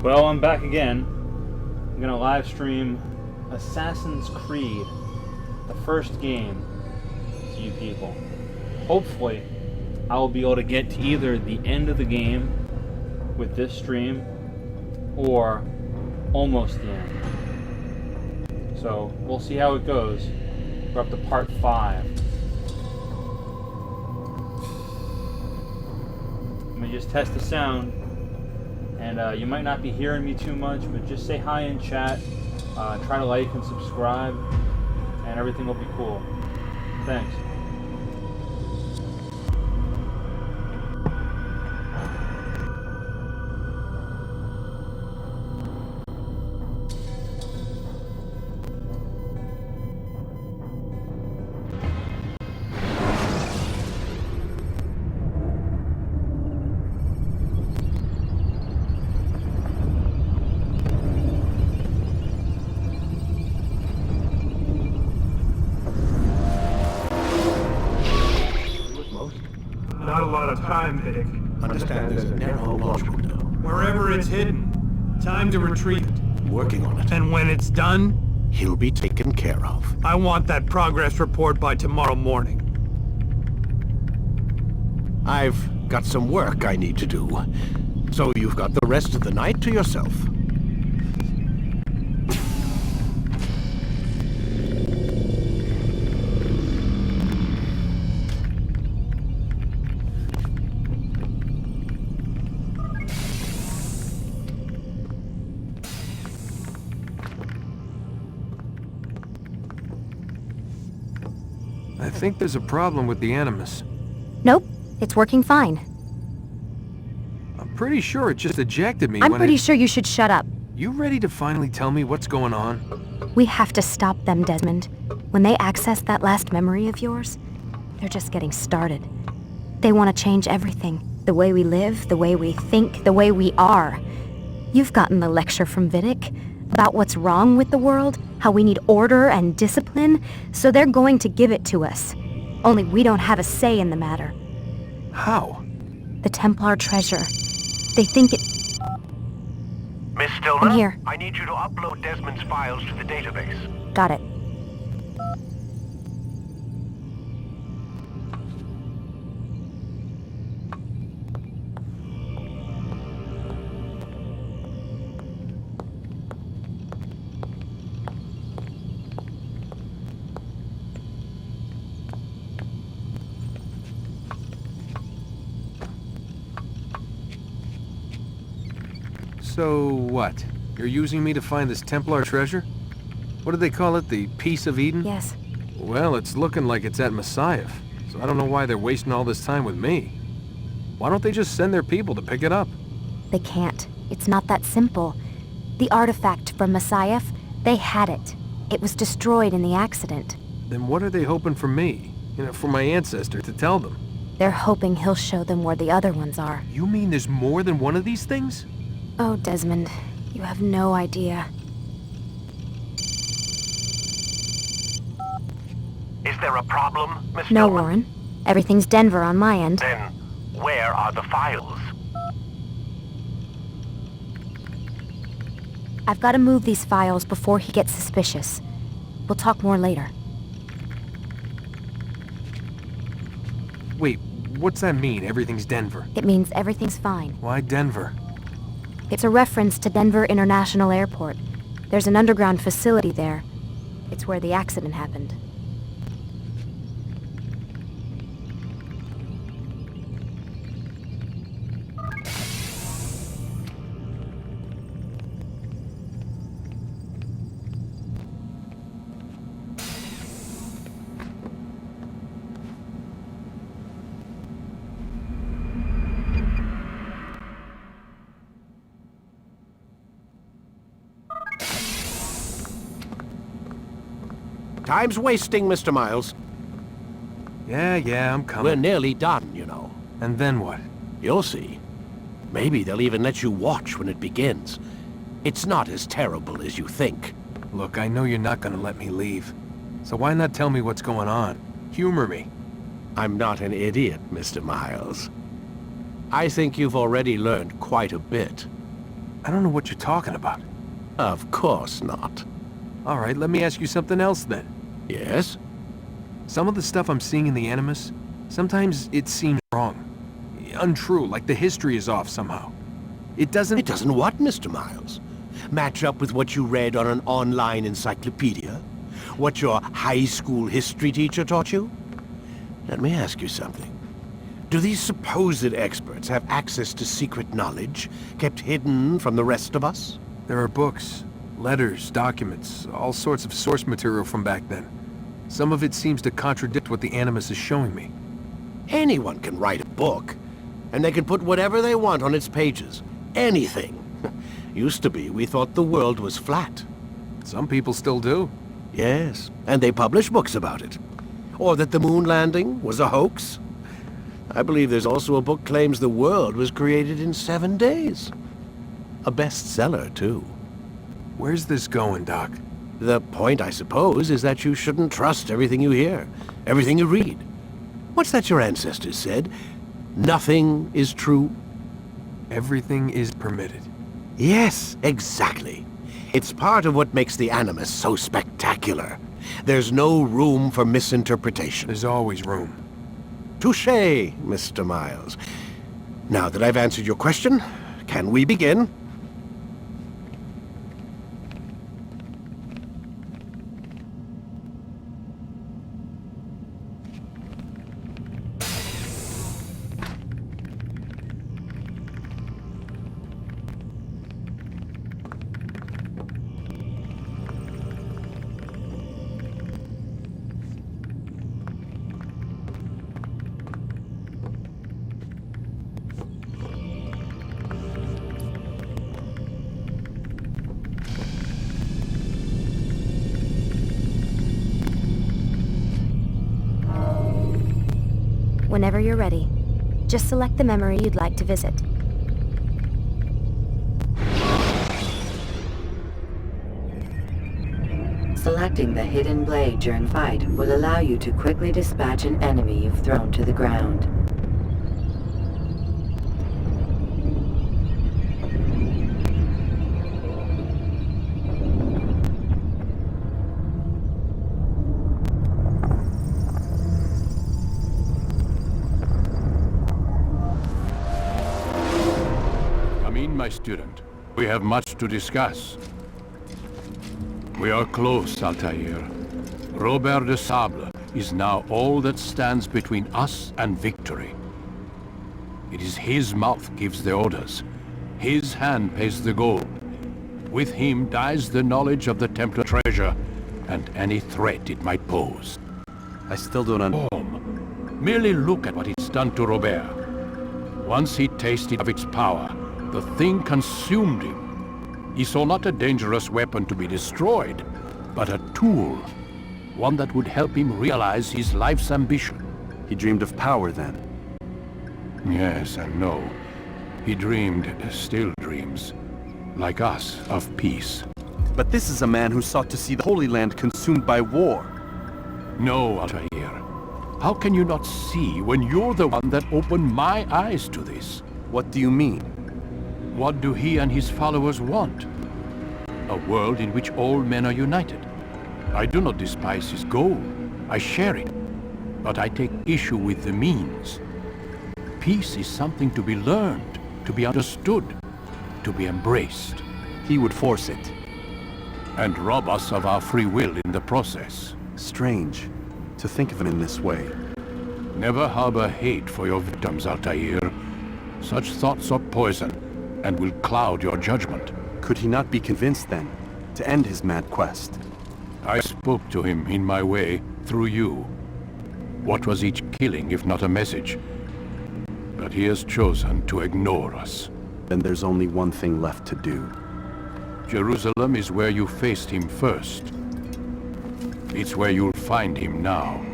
Well, I'm back again. I'm gonna live stream Assassin's Creed, the first game, to you people. Hopefully, I will be able to get to either the end of the game with this stream, or almost the end. So, we'll see how it goes. We're up to part 5. Let me just test the sound. And you might not be hearing me too much, but just say hi in chat. Try to like and subscribe, and everything will be cool. Thanks. Understand there's a narrow launch window. Wherever it's hidden, time to retrieve it. Working on it. And when it's done, He'll be taken care of. I want that progress report by tomorrow morning. I've got some work I need to do, so you've got the rest of the night to yourself. I think there's a problem with the Animus. Nope, it's working fine. I'm pretty sure it just ejected me I'm pretty sure you should shut up. You ready to finally tell me what's going on? We have to stop them, Desmond. When they access that last memory of yours, they're just getting started. They want to change everything. The way we live, the way we think, the way we are. You've gotten the lecture from Vidic about what's wrong with the world, how we need order and discipline, so they're going to give it to us. Only we don't have a say in the matter. How? The Templar treasure. They think it... Miss Stillman? I'm here. I need you to upload Desmond's files to the database. Got it. So what? You're using me to find this Templar treasure? What do they call it? The Piece of Eden? Yes. Well, it's looking like it's at Messiah, so I don't know why they're wasting all this time with me. Why don't they just send their people to pick it up? They can't. It's not that simple. The artifact from Messiah, they had it. It was destroyed in the accident. Then what are they hoping for me? You know, for my ancestor to tell them? They're hoping he'll show them where the other ones are. You mean there's more than one of these things? Oh, Desmond, you have no idea. Is there a problem, Miss No, Stillman? Warren. Everything's Denver on my end. Then, where are the files? I've got to move these files before he gets suspicious. We'll talk more later. Wait, what's that mean, everything's Denver? It means everything's fine. Why Denver? It's a reference to Denver International Airport. There's an underground facility there. It's where the accident happened. Time's wasting, Mr. Miles. Yeah, I'm We're coming. nearly done, you know. And then what? You'll see. Maybe they'll even let you watch when it begins. It's not as terrible as you think. Look, I know you're not gonna let me leave. So why not tell me what's going on? Humor me. I'm not an idiot, Mr. Miles. I think you've already learned quite a bit. I don't know what you're talking about. Of course not. All right, let me ask you something else then. Yes? Some of the stuff I'm seeing in the Animus, sometimes it seems wrong. Untrue, like the history is off somehow. It doesn't... It doesn't what, Mr. Miles? Match up with what you read on an online encyclopedia? What your high school history teacher taught you? Let me ask you something. Do these supposed experts have access to secret knowledge kept hidden from the rest of us? There are books, letters, documents, all sorts of source material from back then. Some of it seems to contradict what the Animus is showing me. Anyone can write a book, and they can put whatever they want on its pages. Anything. Used to be, we thought the world was flat. Some people still do. Yes, and they publish books about it. Or that the moon landing was a hoax. I believe there's also a book claims the world was created in 7 days. A bestseller, too. Where's this going, Doc? The point, I suppose, is that you shouldn't trust everything you hear, everything you read. What's that your ancestors said? Nothing is true? Everything is permitted. Yes, exactly. It's part of what makes the Animus so spectacular. There's no room for misinterpretation. There's always room. Touché, Mr. Miles. Now that I've answered your question, can we begin? Whenever you're ready, just select the memory you'd like to visit. Selecting the hidden blade during fight will allow you to quickly dispatch an enemy you've thrown to the ground. My student, we have much to discuss. We are close, Altair. Robert de Sable is now all that stands between us and victory. It is his mouth gives the orders. His hand pays the gold. With him dies the knowledge of the Templar treasure and any threat it might pose. I still don't understand. Merely look at what it's done to Robert. Once he tasted of its power, the thing consumed him. He saw not a dangerous weapon to be destroyed, but a tool. One that would help him realize his life's ambition. He dreamed of power then? Yes and no. He dreamed, still dreams, like us, of peace. But this is a man who sought to see the Holy Land consumed by war. No, Altair. How can you not see when you're the one that opened my eyes to this? What do you mean? What do he and his followers want? A world in which all men are united. I do not despise his goal. I share it. But I take issue with the means. Peace is something to be learned, to be understood, to be embraced. He would force it. And rob us of our free will in the process. Strange, to think of it in this way. Never harbor hate for your victims, Altair. Such thoughts are poison, and will cloud your judgment. Could he not be convinced, then, to end his mad quest? I spoke to him in my way, through you. What was each killing if not a message? But he has chosen to ignore us. Then there's only one thing left to do. Jerusalem is where you faced him first. It's where you'll find him now.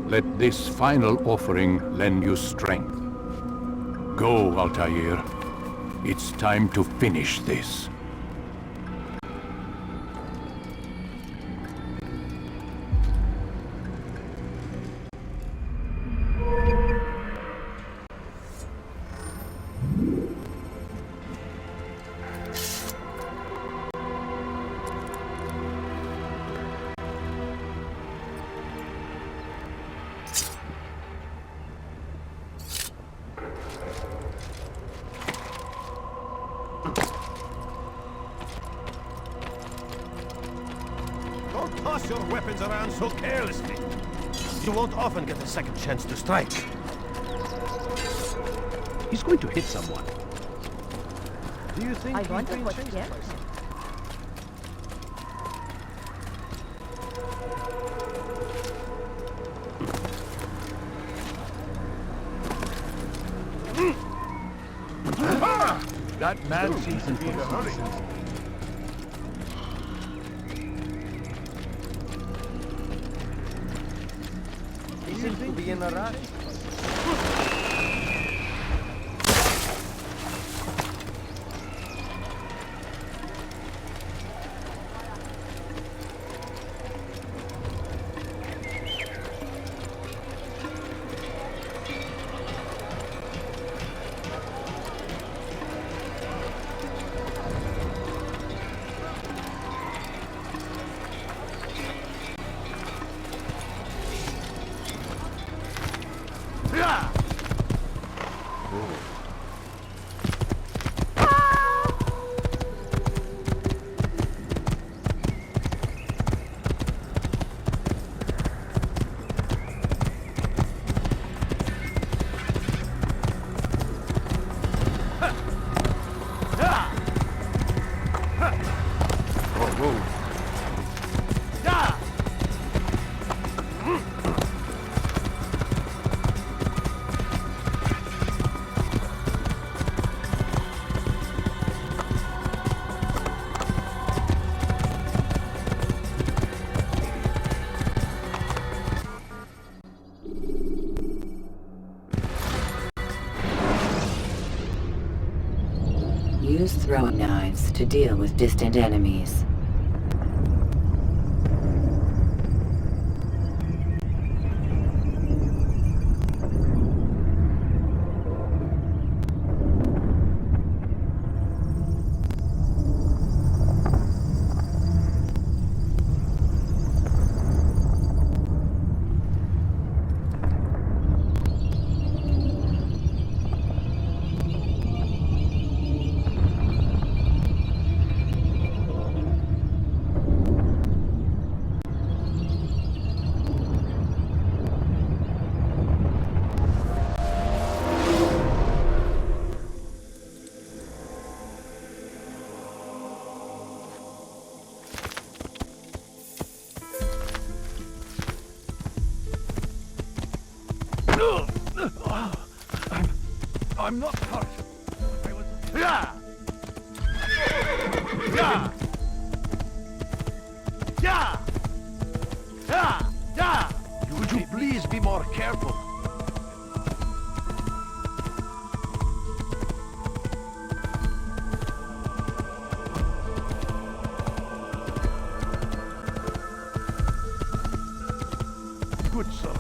Let this final offering lend you strength. Go, Altair. It's time to finish this. Don't toss your weapons around so carelessly. You won't often get a second chance to strike. He's going to hit someone. Do you think I wonder what scared him. That man seems to be in a hurry. He seems to be in a rush. Use throwing knives to deal with distant enemies. I'm not hurt. I was... Would you please be more careful? Good sir.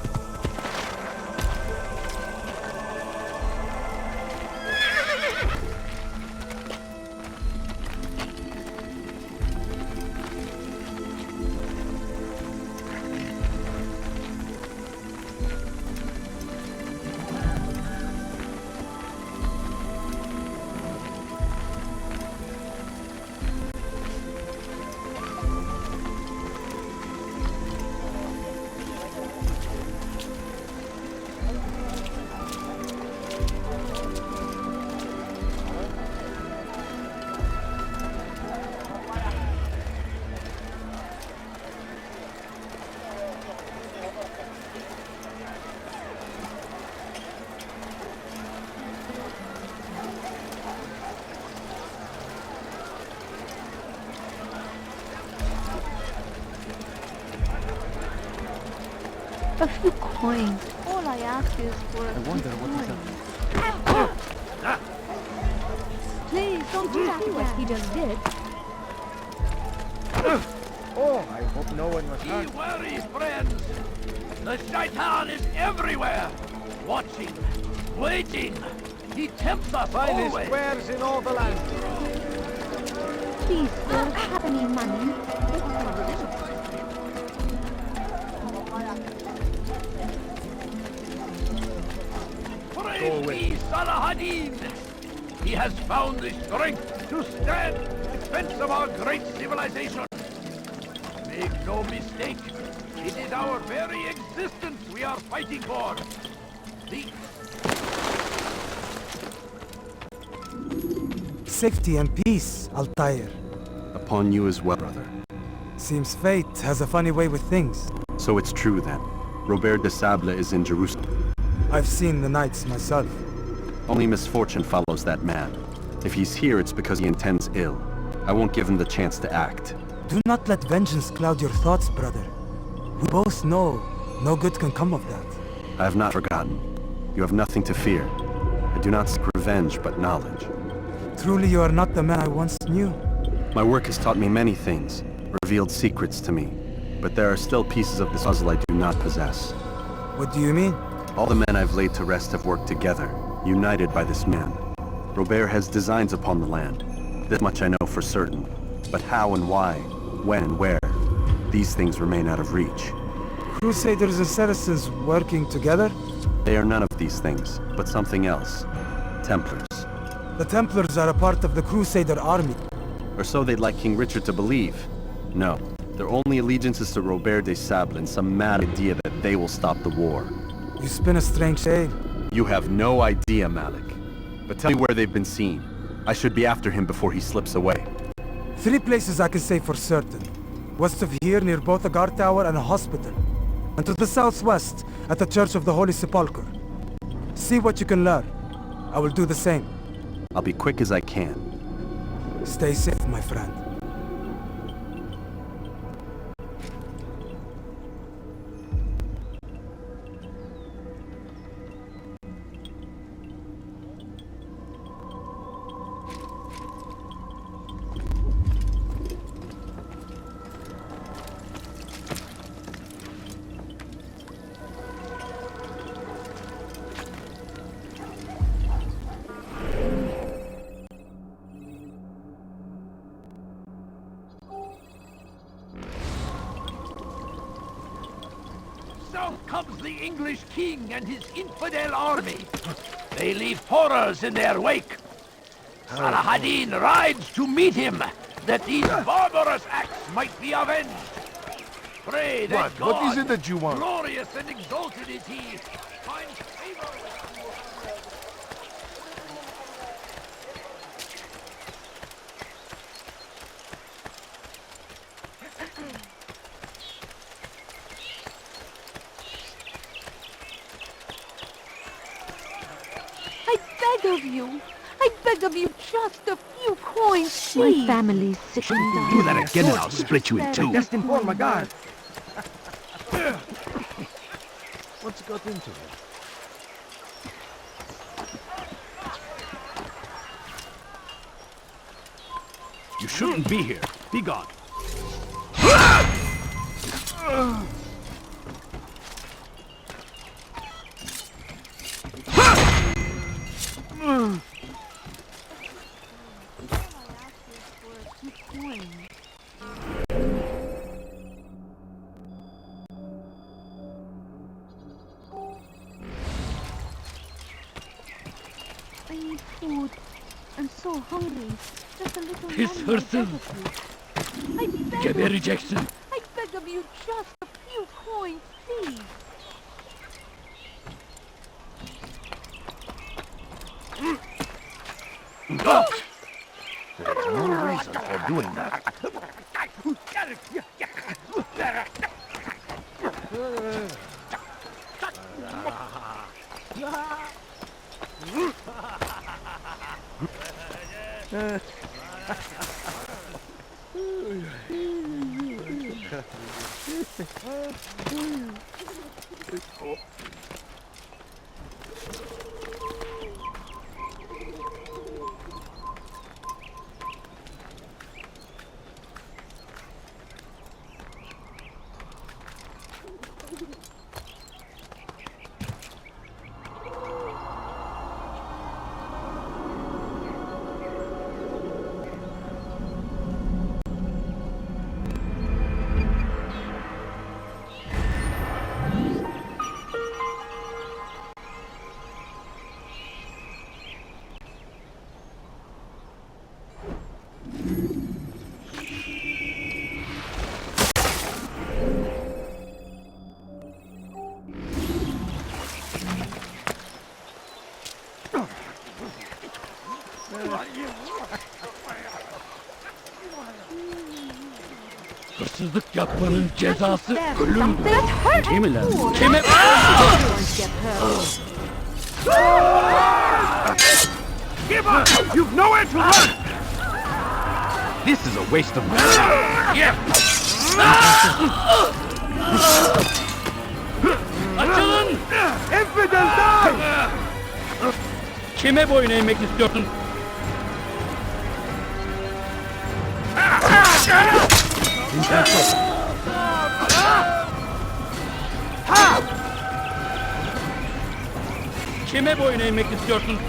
A few coins. All I ask is for a few coins. Please don't do that what he just did. Oh, I hope no one was Be hurt. wary, friends! The Shaitan is everywhere! Watching, waiting! He tempts us Finest always! wares in all the land. Please, sir, have any money? Praise be Salahadin! He has found the strength to stand in defense of our great civilization. Make no mistake, it is our very existence we are fighting for. Safety and peace, Altair. Upon you as well, brother. Seems fate has a funny way with things. So it's true then. Robert de Sable is in Jerusalem. I've seen the Knights myself. Only misfortune follows that man. If he's here, it's because he intends ill. I won't give him the chance to act. Do not let vengeance cloud your thoughts, brother. We both know no good can come of that. I have not forgotten. You have nothing to fear. I do not seek revenge, but knowledge. Truly you are not the man I once knew. My work has taught me many things, revealed secrets to me. But there are still pieces of this puzzle I do not possess. What do you mean? All the men I've laid to rest have worked together, united by this man. Robert has designs upon the land. This much I know for certain. But how and why, when and where, these things remain out of reach. Crusaders and Saracens working together? They are none of these things, but something else. Templars. The Templars are a part of the Crusader army. Or so they'd like King Richard to believe. No, their only allegiance is to Robert de Sable and some mad idea that they will stop the war. You spin a strange tale. You have no idea, Malik. But tell me where they've been seen. I should be after him before he slips away. 3 places I can say for certain. West of here, near both a guard tower and a hospital. And to the southwest, at the Church of the Holy Sepulchre. See what you can learn. I will do the same. I'll be quick as I can. Stay safe, my friend. South comes the English king and his infidel army. They leave horrors in their wake. Saladin rides to meet him, that these barbarous acts might be avenged. Pray that God, what is it that you want? glorious and exalted is he, finds favor with I beg of you, just a few coins, please. My family's sick and dying. Do that again and I'll split you in two. Just inform my guard. What's got into it? You shouldn't be here. Be gone. I need food. I'm so hungry. Just a little Piss money herself. I beg Get of the you. rejection. I beg of you, just a few coins, please. There's no reason for doing that. Hırsızlık yapmanın cezası ölümdür. Değil mi lan? Kime? Give up! You've nowhere to run! This is a waste of money. Yeah. Açılın! Infidel, die! Kime boyun eğmek istiyorsun? Kime boyun eğmek istiyorsun?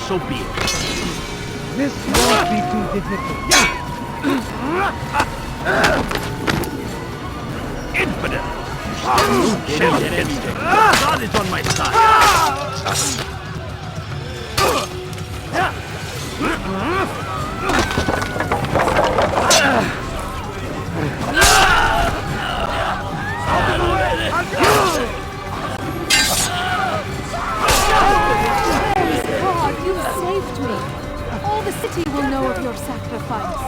So be it. This won't be too difficult. Infidel! Shall get instinct. God is on my side. God, you saved me. All the city will know of your sacrifice.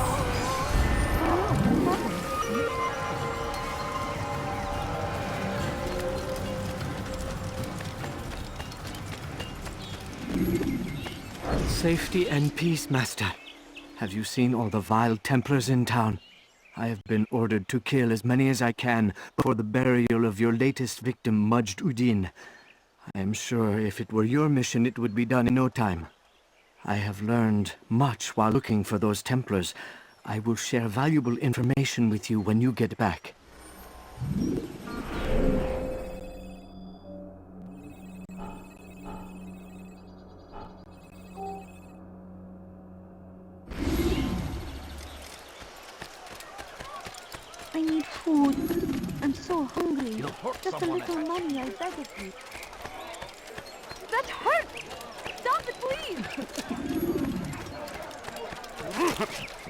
Safety and peace, Master. Have you seen all the vile Templars in town? I have been ordered to kill as many as I can before the burial of your latest victim, Majd Udin. I am sure if it were your mission, it would be done in no time. I have learned much while looking for those Templars. I will share valuable information with you when you get back. I need food. I'm so hungry. Just a little money, I beg of you. That hurts! Stop it, please!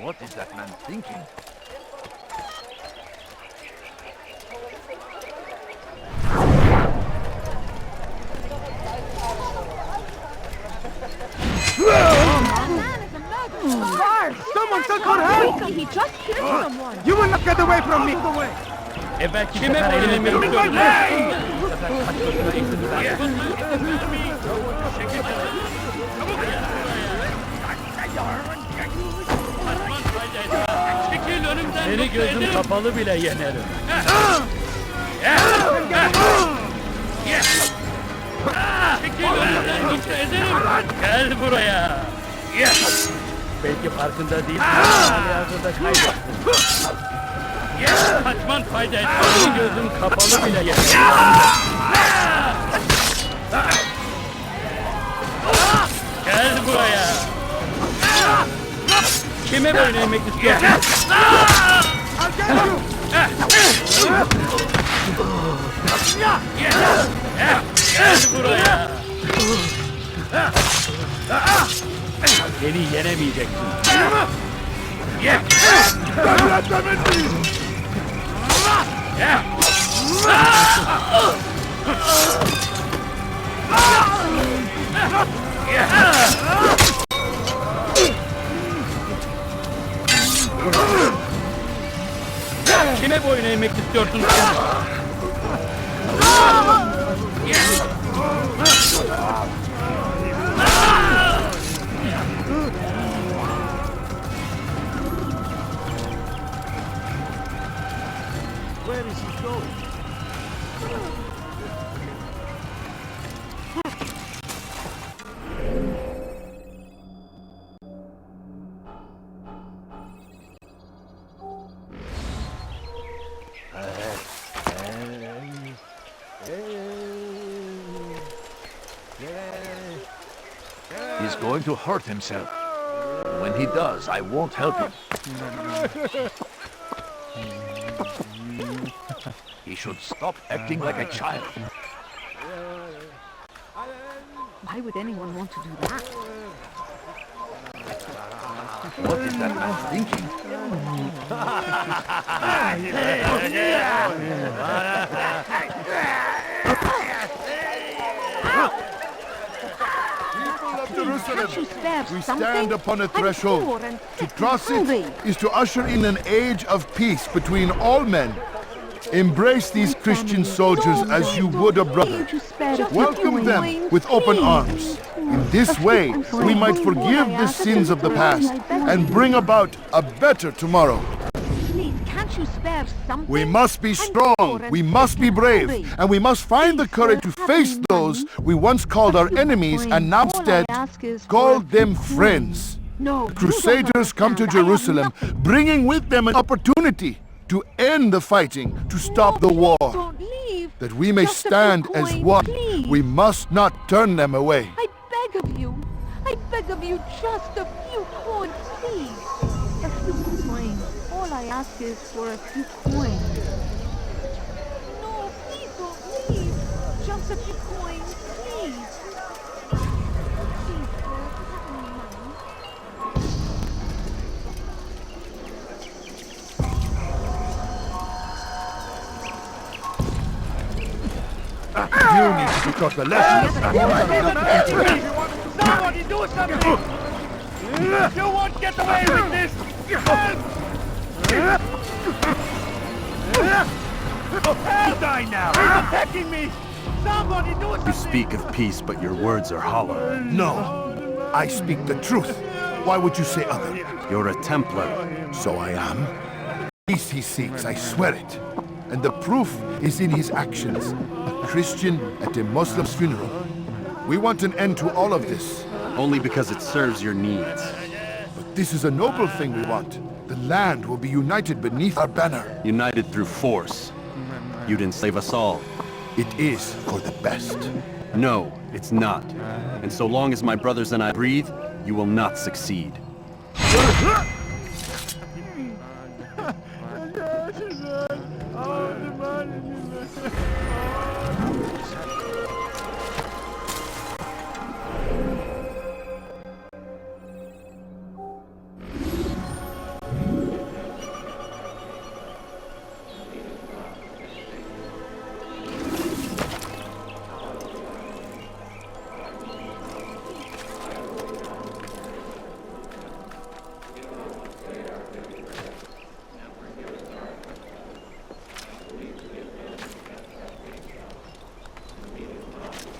What is that man thinking? Someone took her hand! He just killed someone! You will not get away from me! Evet, kime boyun eğmek istiyorsun? Seni gözüm kapalı bile yenerim. Çekil önümden gitme ederim. Gel buraya. Belki farkında değilsin. Halihazırda kaybettin. Kaçman fayda etmez. Seni gözüm kapalı bile yenerim. Gel buraya. Kime boyun eğmek istiyorsun? Gel buraya. Beni yenemeyeceksin. Kime boyun eğmek istiyorsun? Where is he going? He's going to hurt himself. When he does, I won't help him. He should stop acting like a child. Why would anyone want to do that? What is that man thinking? Jerusalem. Can't you spare We something? stand upon a I'm poor threshold. and To sick and cross hungry. it is to usher in an age of peace between all men. Embrace these Christian soldiers as you would a brother. Welcome them with open arms. In this way, we might forgive the sins of the past and bring about a better tomorrow. Please, can't you spare something? We must be strong, we must be brave, and we must find the courage to face those we once called our enemies and now instead called them friends. No, The Crusaders come to Jerusalem, bringing with them an opportunity to end the fighting, to stop the war. That we may stand as one, we must not turn them away. I beg of you, just a few coins, please. A few coins. All I ask is for a few coins. No, please don't leave. Just a few coins, please. Please, sir, have any money? You need to be taught a lesson. Somebody do something! You won't get away with this! Help! Die now! He's attacking me! Somebody do something! You speak of peace, but your words are hollow. No, I speak the truth. Why would you say other? You're a Templar. So I am. Peace he seeks, I swear it. And the proof is in his actions. A Christian at a Muslim's funeral. We want an end to all of this. Only because it serves your needs. But this is a noble thing we want. The land will be united beneath our banner. United through force. You'd enslave us all. It is for the best. No, it's not. And so long as my brothers and I breathe, you will not succeed.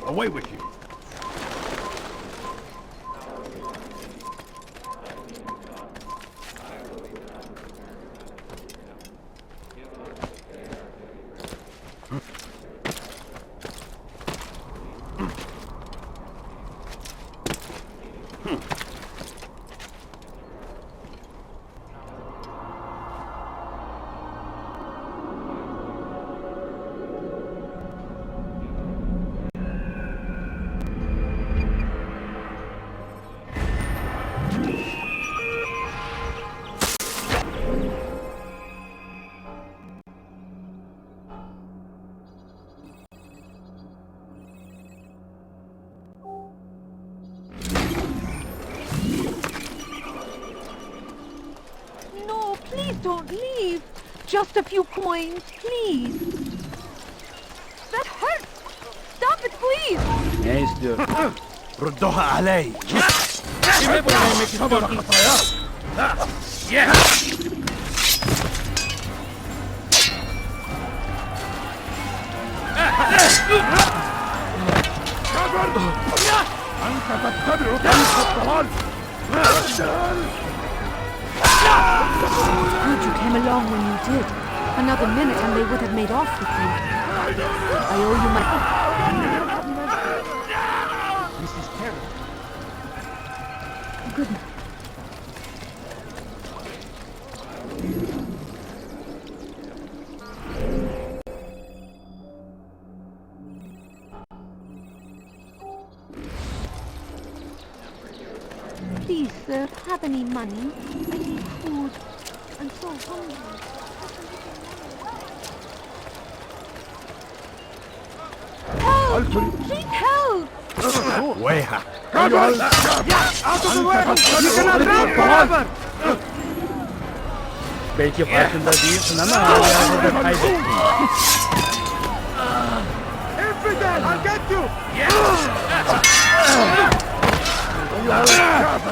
Away with you! Don't leave. Just a few coins, please. That hurts. Stop it, please. ردوها علي. Good you came along when you did. Another minute and they would have made off with you. I owe you my... This is terrible. Good night. Please, sir, have any money? I need food. I'm so hungry. Help! Please help! ويها. Out of the way! You cannot run forever! Belki farkında değilsin ama hala burada kaybettin. Infidel! I'll get you!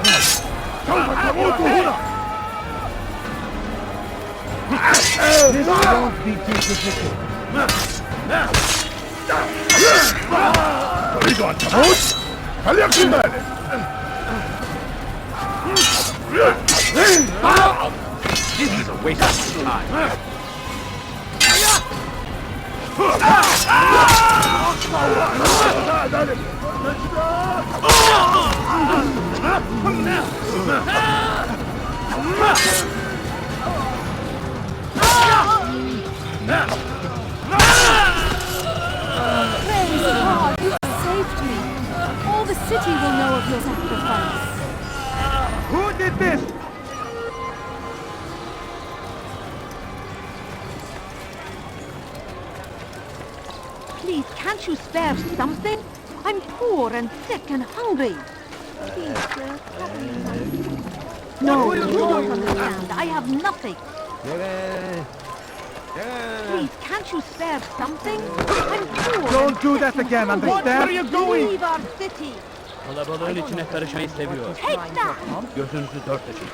This won't be too difficult. Rigon, Tamut! Kaliakimale! This is a waste of time. Praise God, you saved me. All the city will know of your sacrifice. Who did this? Please, can't you spare something? I'm poor and sick and hungry. Please, sir, cover me. No, you don't understand. I have nothing. Please, can't you spare something? I'm poor. Don't do that again, understand? Where are you going? Leave our city. Kalabalığın içine karışmayı seviyor. Take that. Gözünüzü dört açın.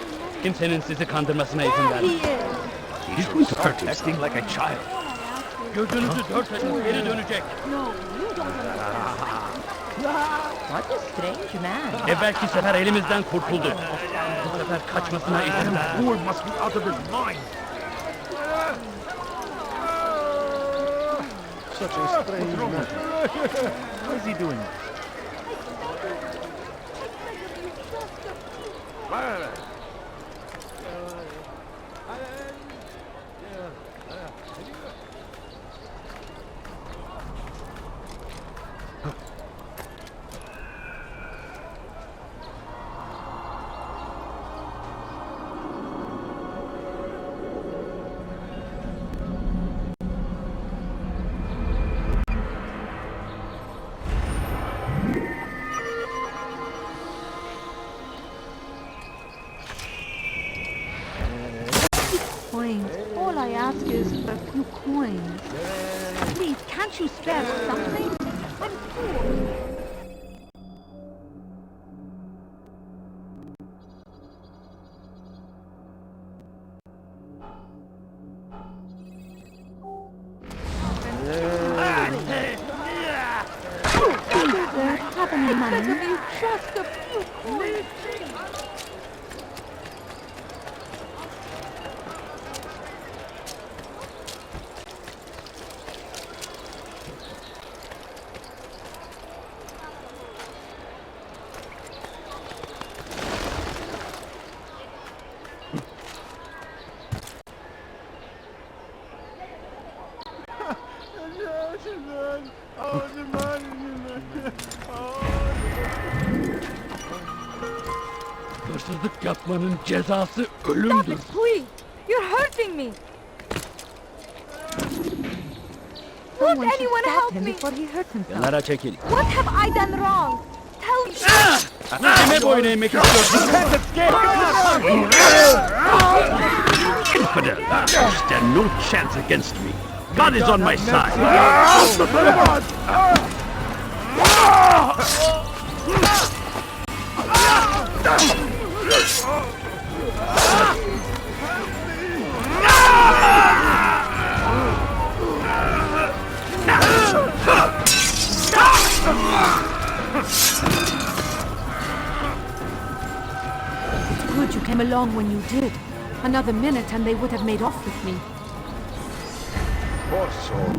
Kimsenin sizi kandırmasına izin There he vermeyin. is. He's going to start acting like a child. Gözünüzü dört açın. Geri dönecek. No, you don't understand. What a strange man. Evvelki sefer elimizden kurtuldu. Bu sefer kaçmasına izin vermeyin. Fool must be out of his mind. Such a strange man. What is he doing? Coins. All I ask is for a few coins. Please, can't you spare something? I'm poor. Sir, have any money? I beg of you, just a few coins. Hırsızlık yapmanın cezası ölümdür. Stop it, please! You're hurting me! Won't anyone help me? Before he hurts himself. Kenara çekil. What have I done wrong? Tell me! Kime boyun eğmek istiyorsun? Infidel! Stand no chance against me. God is on my side. It's good you came along when you did. Another minute and they would have made off with me. Poor soul.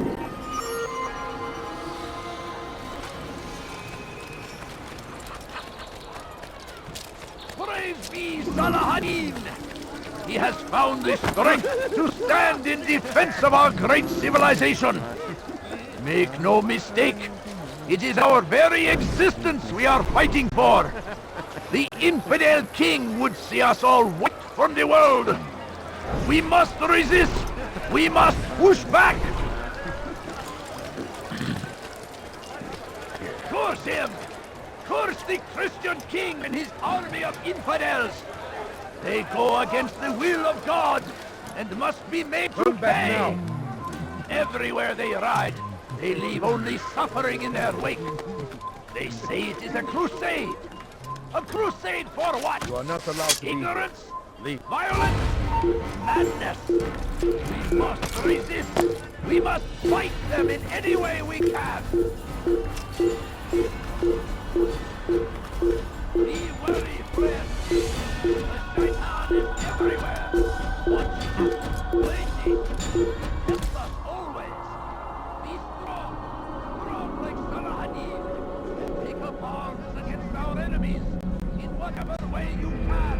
Praise be Salahadin! He has found the strength to stand in defense of our great civilization. Make no mistake, it is our very existence we are fighting for. The infidel king would see us all wiped from the world. We must resist. We must push back. Curse him! Curse the Christian king and his army of infidels! They go against the will of God and must be made to pay! Everywhere they ride, they leave only suffering in their wake. They say it is a crusade. A crusade for what? You are not allowed to Ignorance? Leave. Violence? Madness? We must resist. We must fight them in any way we can. Be wary, friends. The shaitan is everywhere. Watch it. Wait it. Help us always. Be strong. Strong like Salahadin. And take up arms against our enemies in whatever way you can.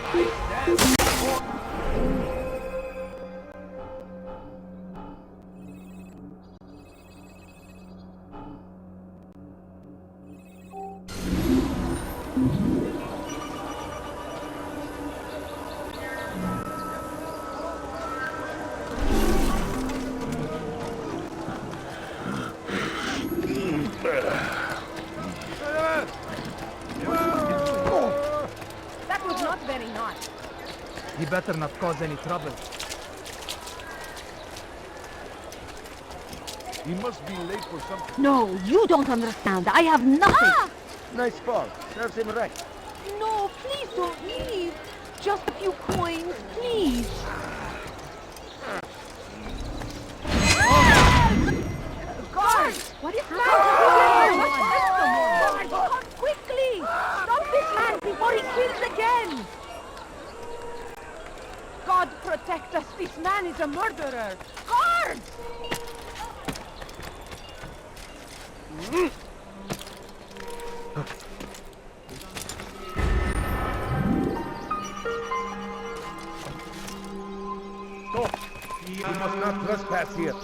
I stand for... That was not very nice. He better not cause any trouble. He must be late for something. No, you don't understand. I have nothing. Nice fall. Serves him right. No, please don't leave. Just a few coins, please. Guards! What is that? Come quickly! Stop this man before he kills again! God protect us! This man is a murderer! Guards! Stop! You must not trespass here.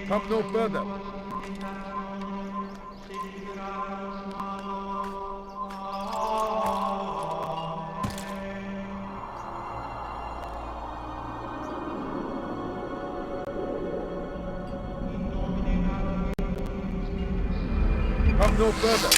Come no further. Come no further.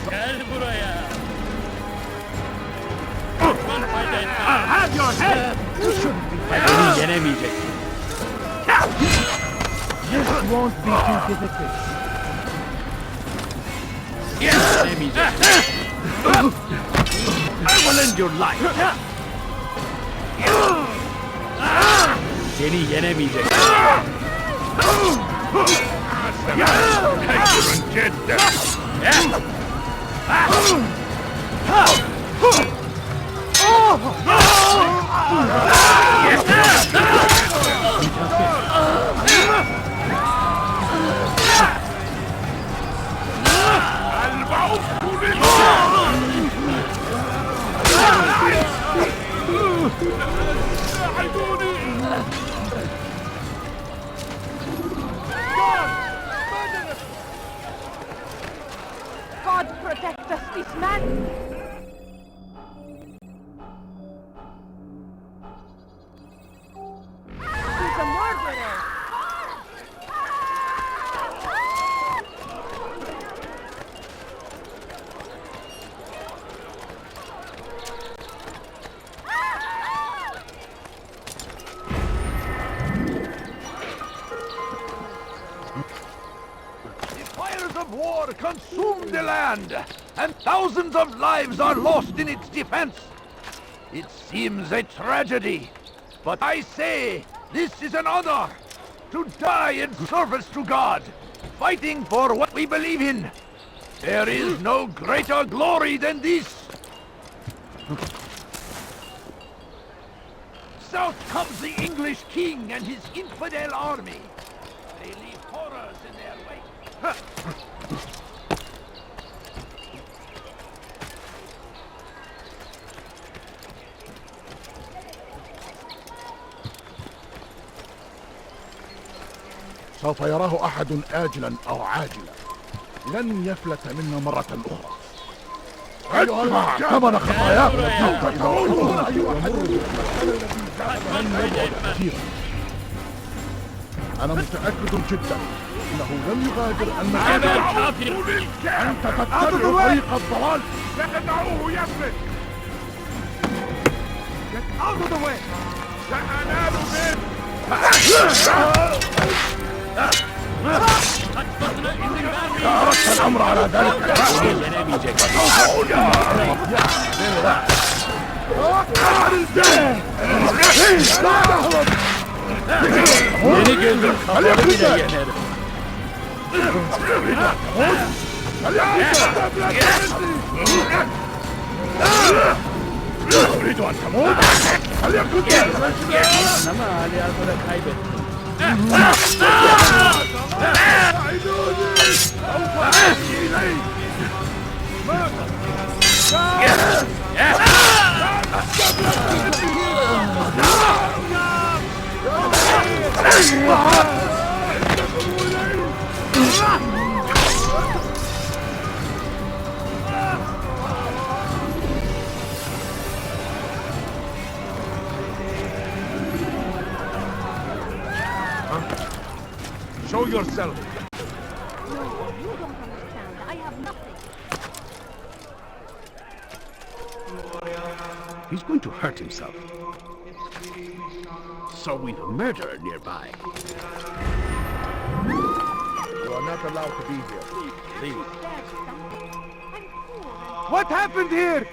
Gel buraya. I'll have your head! You shouldn't be beni yenemeyeceksin. This won't be too difficult. Yenemeyeceksin. I will end your life! Seni yenemeyeceksin. God protect us, this man! He's a murderer! The fires of war consume the land, and thousands of lives are lost in its defense. It seems a tragedy, but I say this is an honor to die in service to God, fighting for what we believe in. There is no greater glory than this. South comes the English king and his infidel army. They leave horrors in their wake. سوف يراه أحد آجلا أو عاجلا. لن يفلت منا مرة أخرى. ادفع ثمن خطاياك. أنا متأكد جدا أنه لم يغادر المكان. أنت تتبع طريق الضلال. لا تدعوه يفلت. Get out of the way. سأنال أردت الأمر على ذلك. أريد أن تموت. هل يكن إنما لأكل خيبة. Show yourself. No, you don't understand. I have nothing. He's going to hurt himself. So we've a murderer nearby. You are not allowed to be here. Leave. What happened here?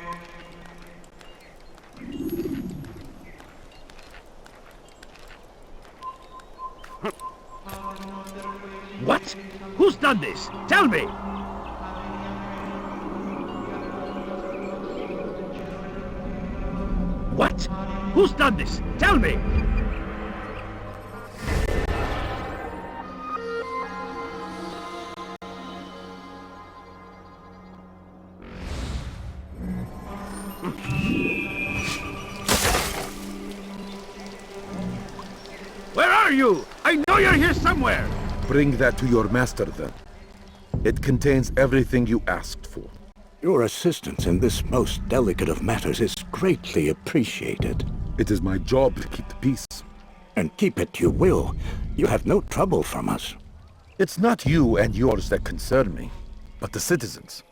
What? Who's done this? Tell me! What? Who's done this? Tell me! Where are you? I know you're here somewhere! Bring that to your master, then. It contains everything you asked for. Your assistance in this most delicate of matters is greatly appreciated. It is my job to keep the peace. And keep it you will. You have no trouble from us. It's not you and yours that concern me, but the citizens.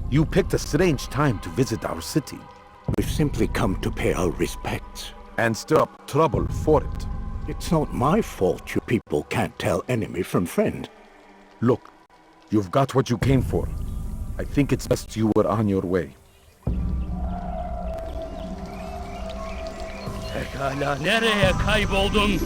You picked a strange time to visit our city. We've simply come to pay our respects. And stir up trouble for it. It's not my fault you people can't tell enemy from friend. Look, you've got what you came for. I think it's best you were on your way. Pekala, nereye kayboldun?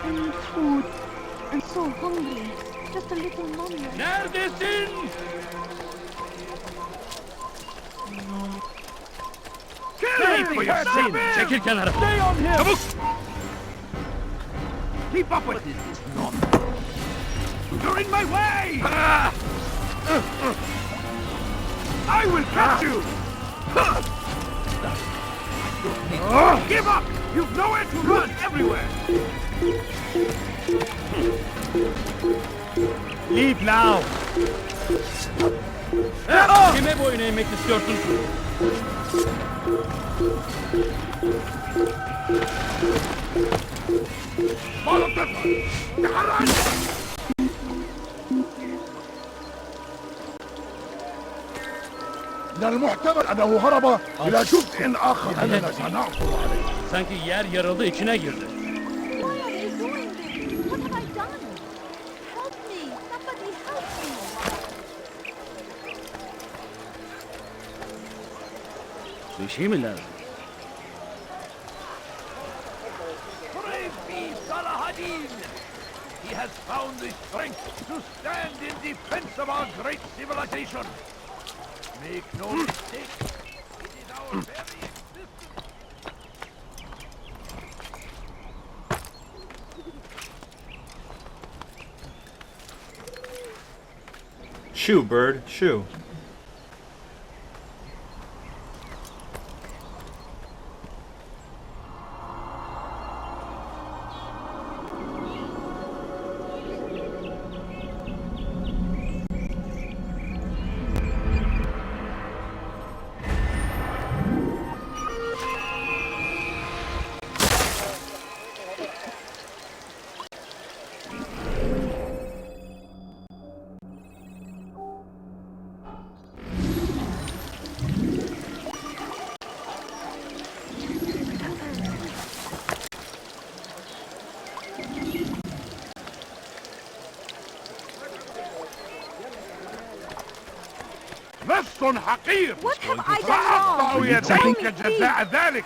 I need food. I'm so hungry. Just a little moment. Neredesin? Pay for your sin! Çekil kenara. Stay on him! Çabuk! Keep up with this nonsense! You're in my way! I will catch you! Give up! You've nowhere to run everywhere! Leave now! Kime boyun eğmek istiyorsun? من المحتمل أنه هرب إلى جزء آخر أننا سنعثر عليه. Sanki yer yarıldı, içine girdi. Why are you doing this? What have I done? Help me! Somebody help me! Bir şey mi lazım? Praise be Salahadin! He has found the strength to stand in defense of our great civilization. Make no mistake, it is our very existence. Shoo, bird, shoo. لص حقير. What have I done wrong? يديك جزاء ذلك.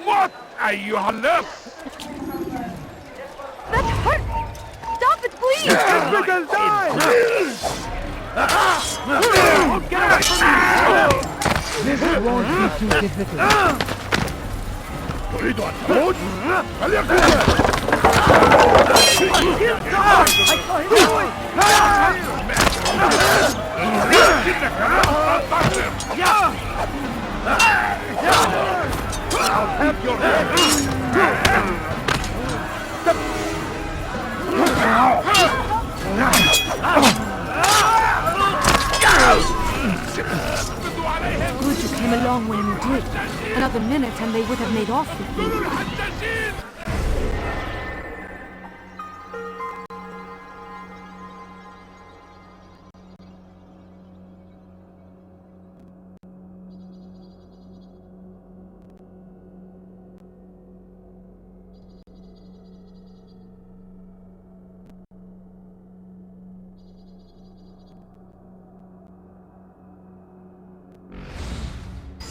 موت أيها اللص. That hurt! Stop it, please! Yes, This won't be too difficult. تريد أن تعود؟ فليكن I'll have your head. Good you came along when you did. Another minute and they would have made off with me.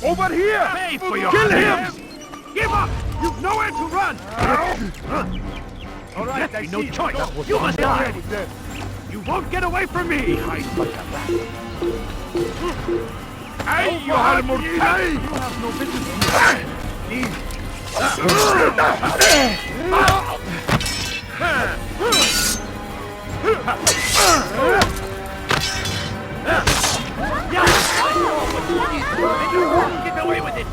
Over here! Pay for your Kill him! Give up! You've nowhere to run! All right, I no choice. You must die! You won't get away from me! أيها المرتد! You have no business Get away with it!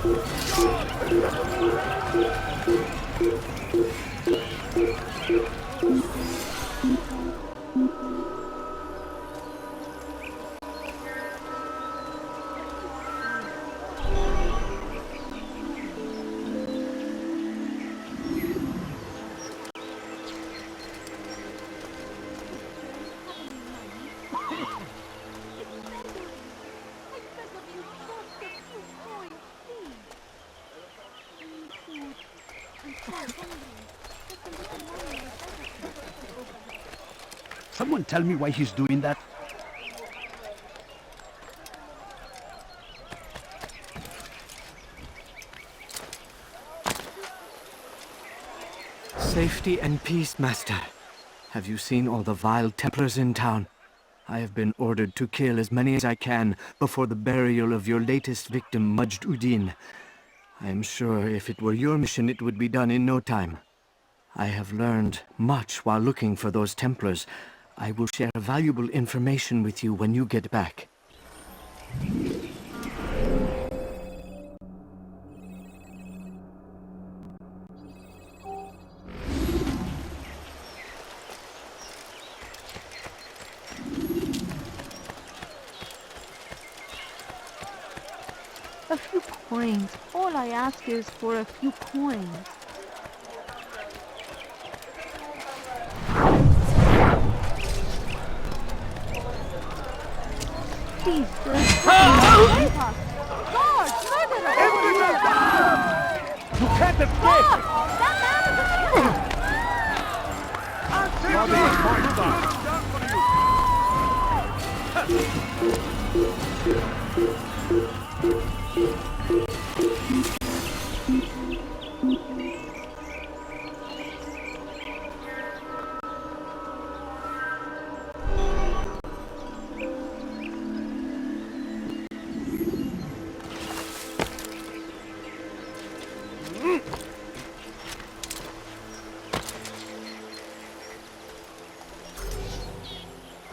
Someone tell me why he's doing that? Safety and peace, Master. Have you seen all the vile Templars in town? I have been ordered to kill as many as I can before the burial of your latest victim, Majd Udin. I am sure if it were your mission, it would be done in no time. I have learned much while looking for those Templars. I will share valuable information with you when you get back. A few coins. All I ask is for a few coins. Please, sir. Help us. Guards, murderer! You can't escape!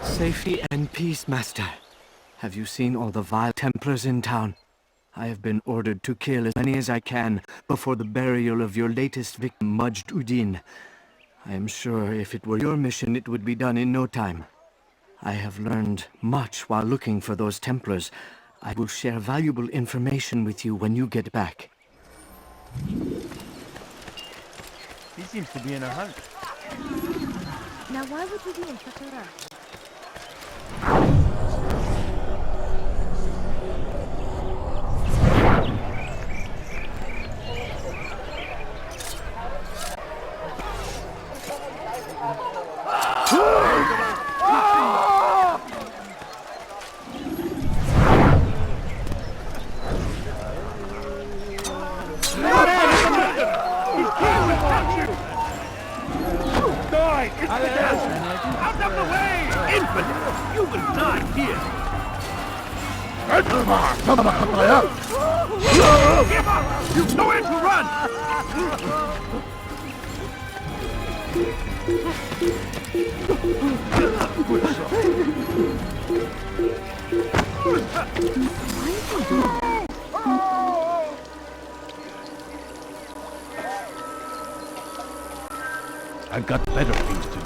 Safety and peace, Master. Have you seen all the vile Templars in town? I have been ordered to kill as many as I can before the burial of your latest victim, Majd Udin. I am sure if it were your mission, it would be done in no time. I have learned much while looking for those Templars. I will share valuable information with you when you get back. He seems to be in a hunt. Now why would you be in such a rush? Out of the way! Infidel! You will die here! Give up! You've nowhere to run! I've got better things to do.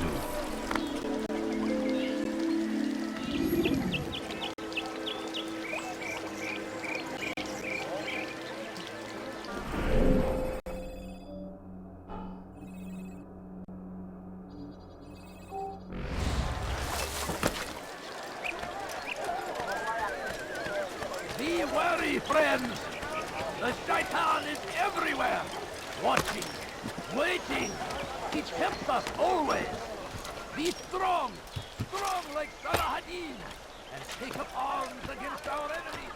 Be wary, friends! The Shaitan is everywhere! Watching, waiting! It helps us always! Be strong! Strong like Salahadin! And take up arms against our enemies!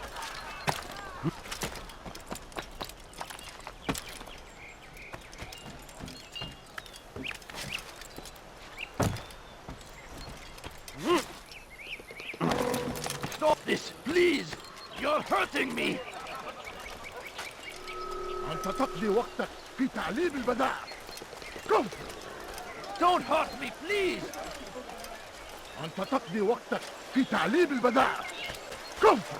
Stop this, please! You're hurting me! أنت تقضي وقتك في تعليم البداء. كفر. Don't hurt me, please! أنت تقضي وقتك في تعليم البداء. كفر.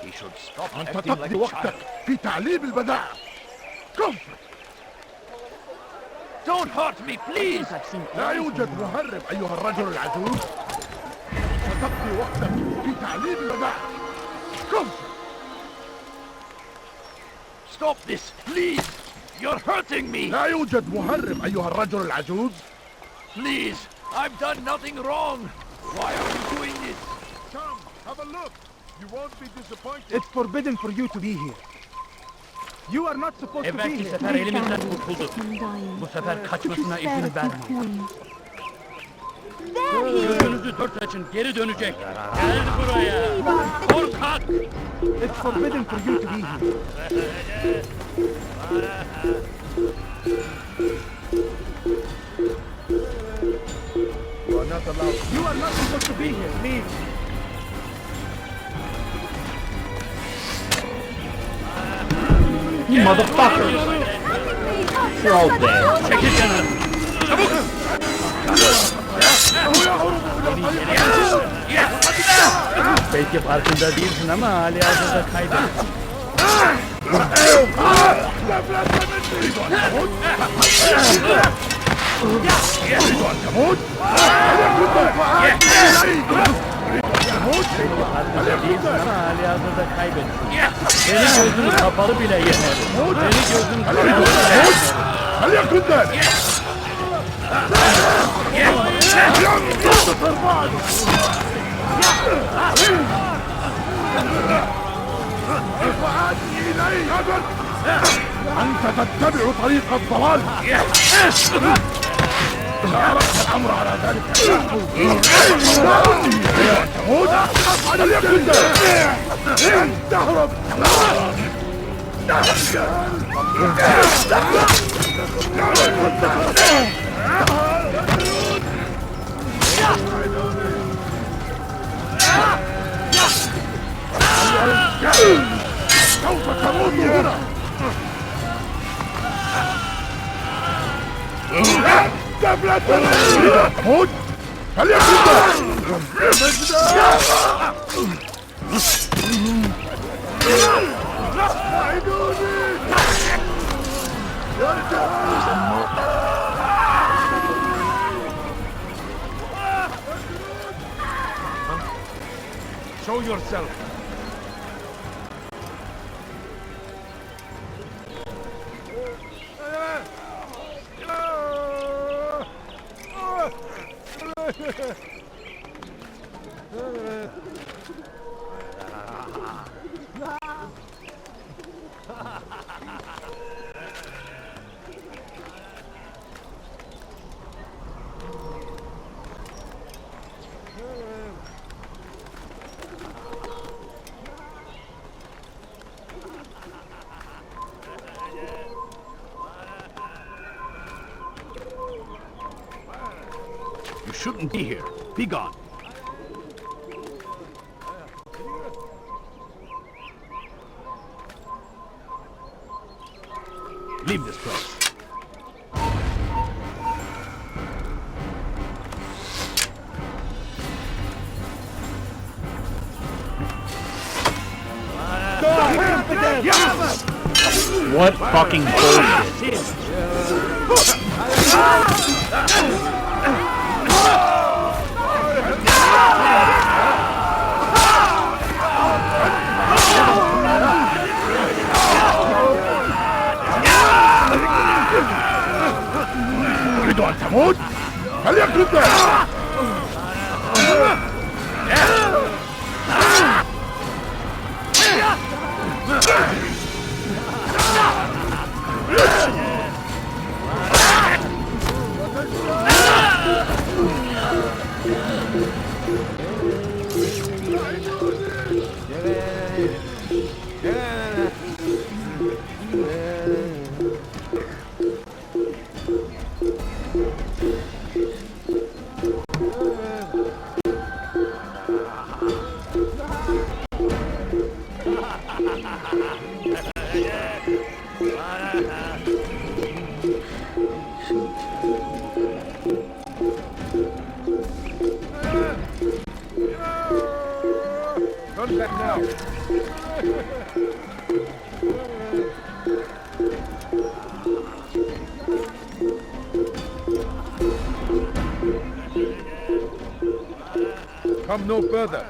He should stop أنت acting like تقضي a وقتك child. في تعليم البداء. كفر. Don't hurt me, please! لا يوجد مهرب أيها الرجل العجوز. أنت تقضي وقتك في تعليم البداء. كفر. Stop this, please! You're hurting me! لا يوجد مهرب أيها الرجل العجوز. Please! I've done nothing wrong! Why are you doing this? Come, have a look. You won't be disappointed. It's forbidden for you to be here. You are not supposed to be Evvelki here. sefer elimizden kurtulduk. Bu sefer kaçmasına izin vermeyin. Gözünüzü dört açın, geri dönecek. Gel buraya! Korkak! It's forbidden for you to be here. You are not allowed. You are not supposed to be here. Leave. You motherfuckers! You're all dead. Çekil kenara! Çabuk! Belki farkında değilsin ama hali hazırda kaybettin. Farkında değilsin ama hali hazırda kaybettin. Senin gözün kapalı bile yener. Senin gözün kapalı bile yener. أنت تتبع طريق الضلال. عرفت الأمر على ذلك. تموت. تهرب. سوف تموت هنا. قبل تموت Show yourself. You shouldn't be here. Be gone. Leave this place. What fucking bullshit? تريد أن تموت؟ فليكن ذلك. Turn back now. Come no further.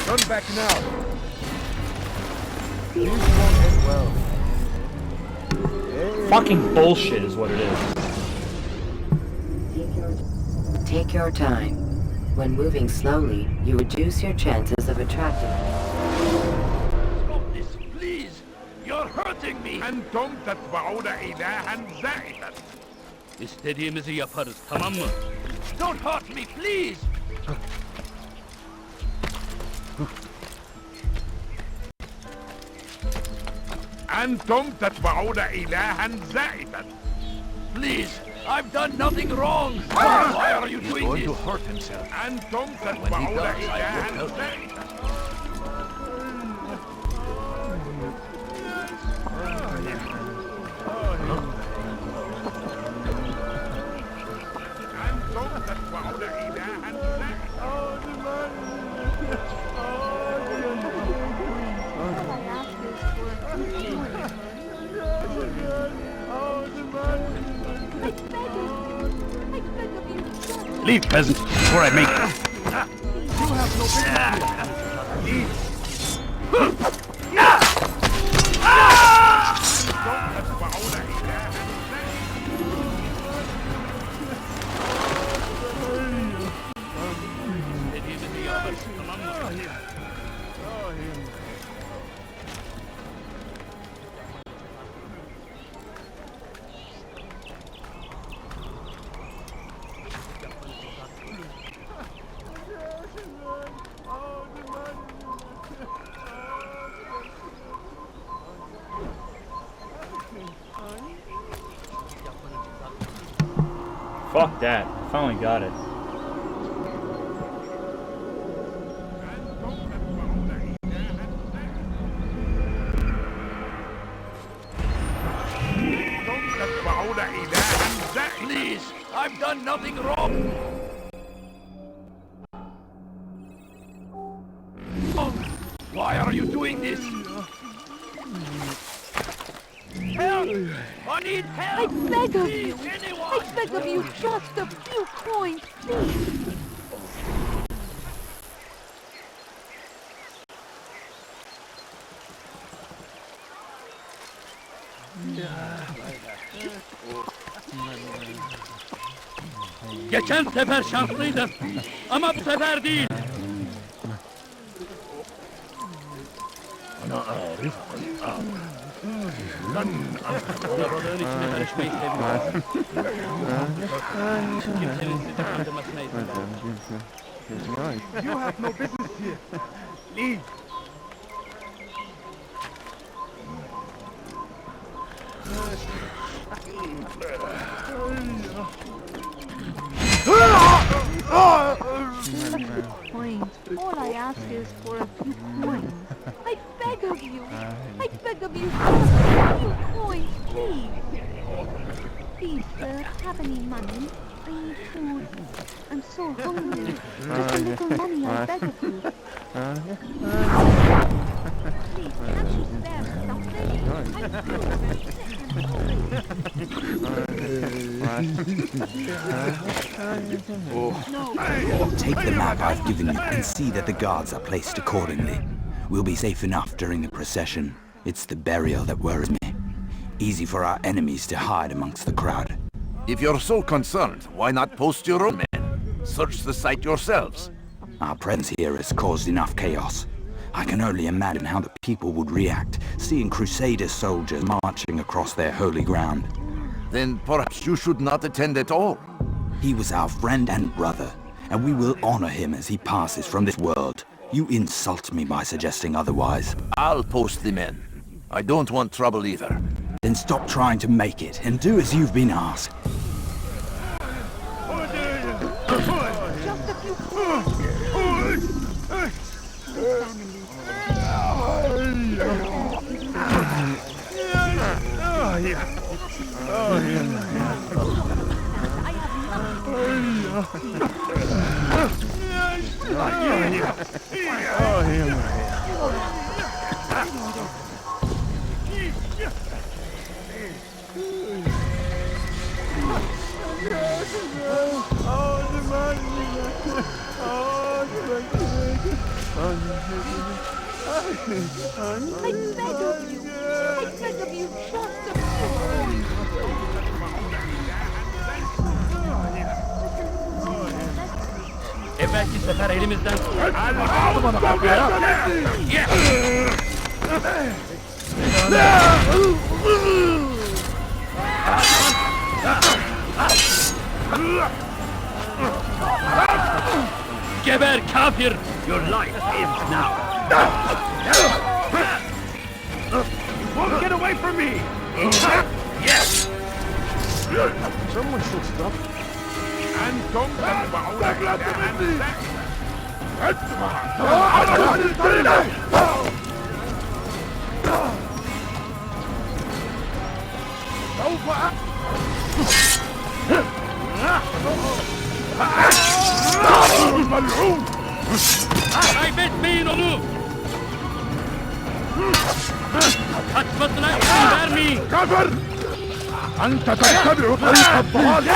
Turn back now. This won't end well. Fucking bullshit is what it is. Take your time. When moving slowly, you reduce your chances of attracting them. Stop this, please! You're hurting me! أنتم تتبعون إلها زائفا. İstediğimizi yaparız, tamam mı? Don't hurt me, please! أنتم تتبعون إلها زائفا. Please, I've done nothing wrong! Why are you doing this? He's going to hurt himself. أنتم When he تتبعون does, I will إلها help him. زائفا. أنتم تتبعون إلها زائفا. Leave, peasant, before I make it. You have no business here. أنتم تتبعون إلها زائفا. Fuck that. Finally got it. Please, I've done nothing wrong. Why are you doing this? Help! I need help! I beg of Please, you! anyone! I beg of you, just a few coins, please! Geçen sefer şanslıydım. Ama bu sefer değil. Balığın içine karışmayı seviyorum. Kimsenin sizi kandırmasına izin vermem. You have no business here. Leave. Coins. All I ask is for a few coins. I beg of you. I beg of you, just a few coins, please. Please, sir, have any money? I need food. I'm so hungry. Just a little money, I beg of you. Please, can't you spare something? I'm so very sick and hungry. Take the map I've given you and see that the guards are placed accordingly. We'll be safe enough during the procession. It's the burial that worries me. Easy for our enemies to hide amongst the crowd. If you're so concerned, why not post your own men? Search the site yourselves. Our presence here has caused enough chaos. I can only imagine how the people would react, seeing Crusader soldiers marching across their holy ground. Then perhaps you should not attend at all. He was our friend and brother, and we will honor him as he passes from this world. You insult me by suggesting otherwise. I'll post the men. I don't want trouble either. Then stop trying to make it, and do as you've been asked. Just a few coins. I beg of you. I beg of you, just a few coins. Evvelki sefer elimizden... Aldı bana kapıya. Geber kafir! Your life ends now. You won't get away from me! Yes! Someone should stop. And don't Kaybetmeyin onu! Kaçmasına izin vermeyin! كفر! أنت تتبع طريق الضلال!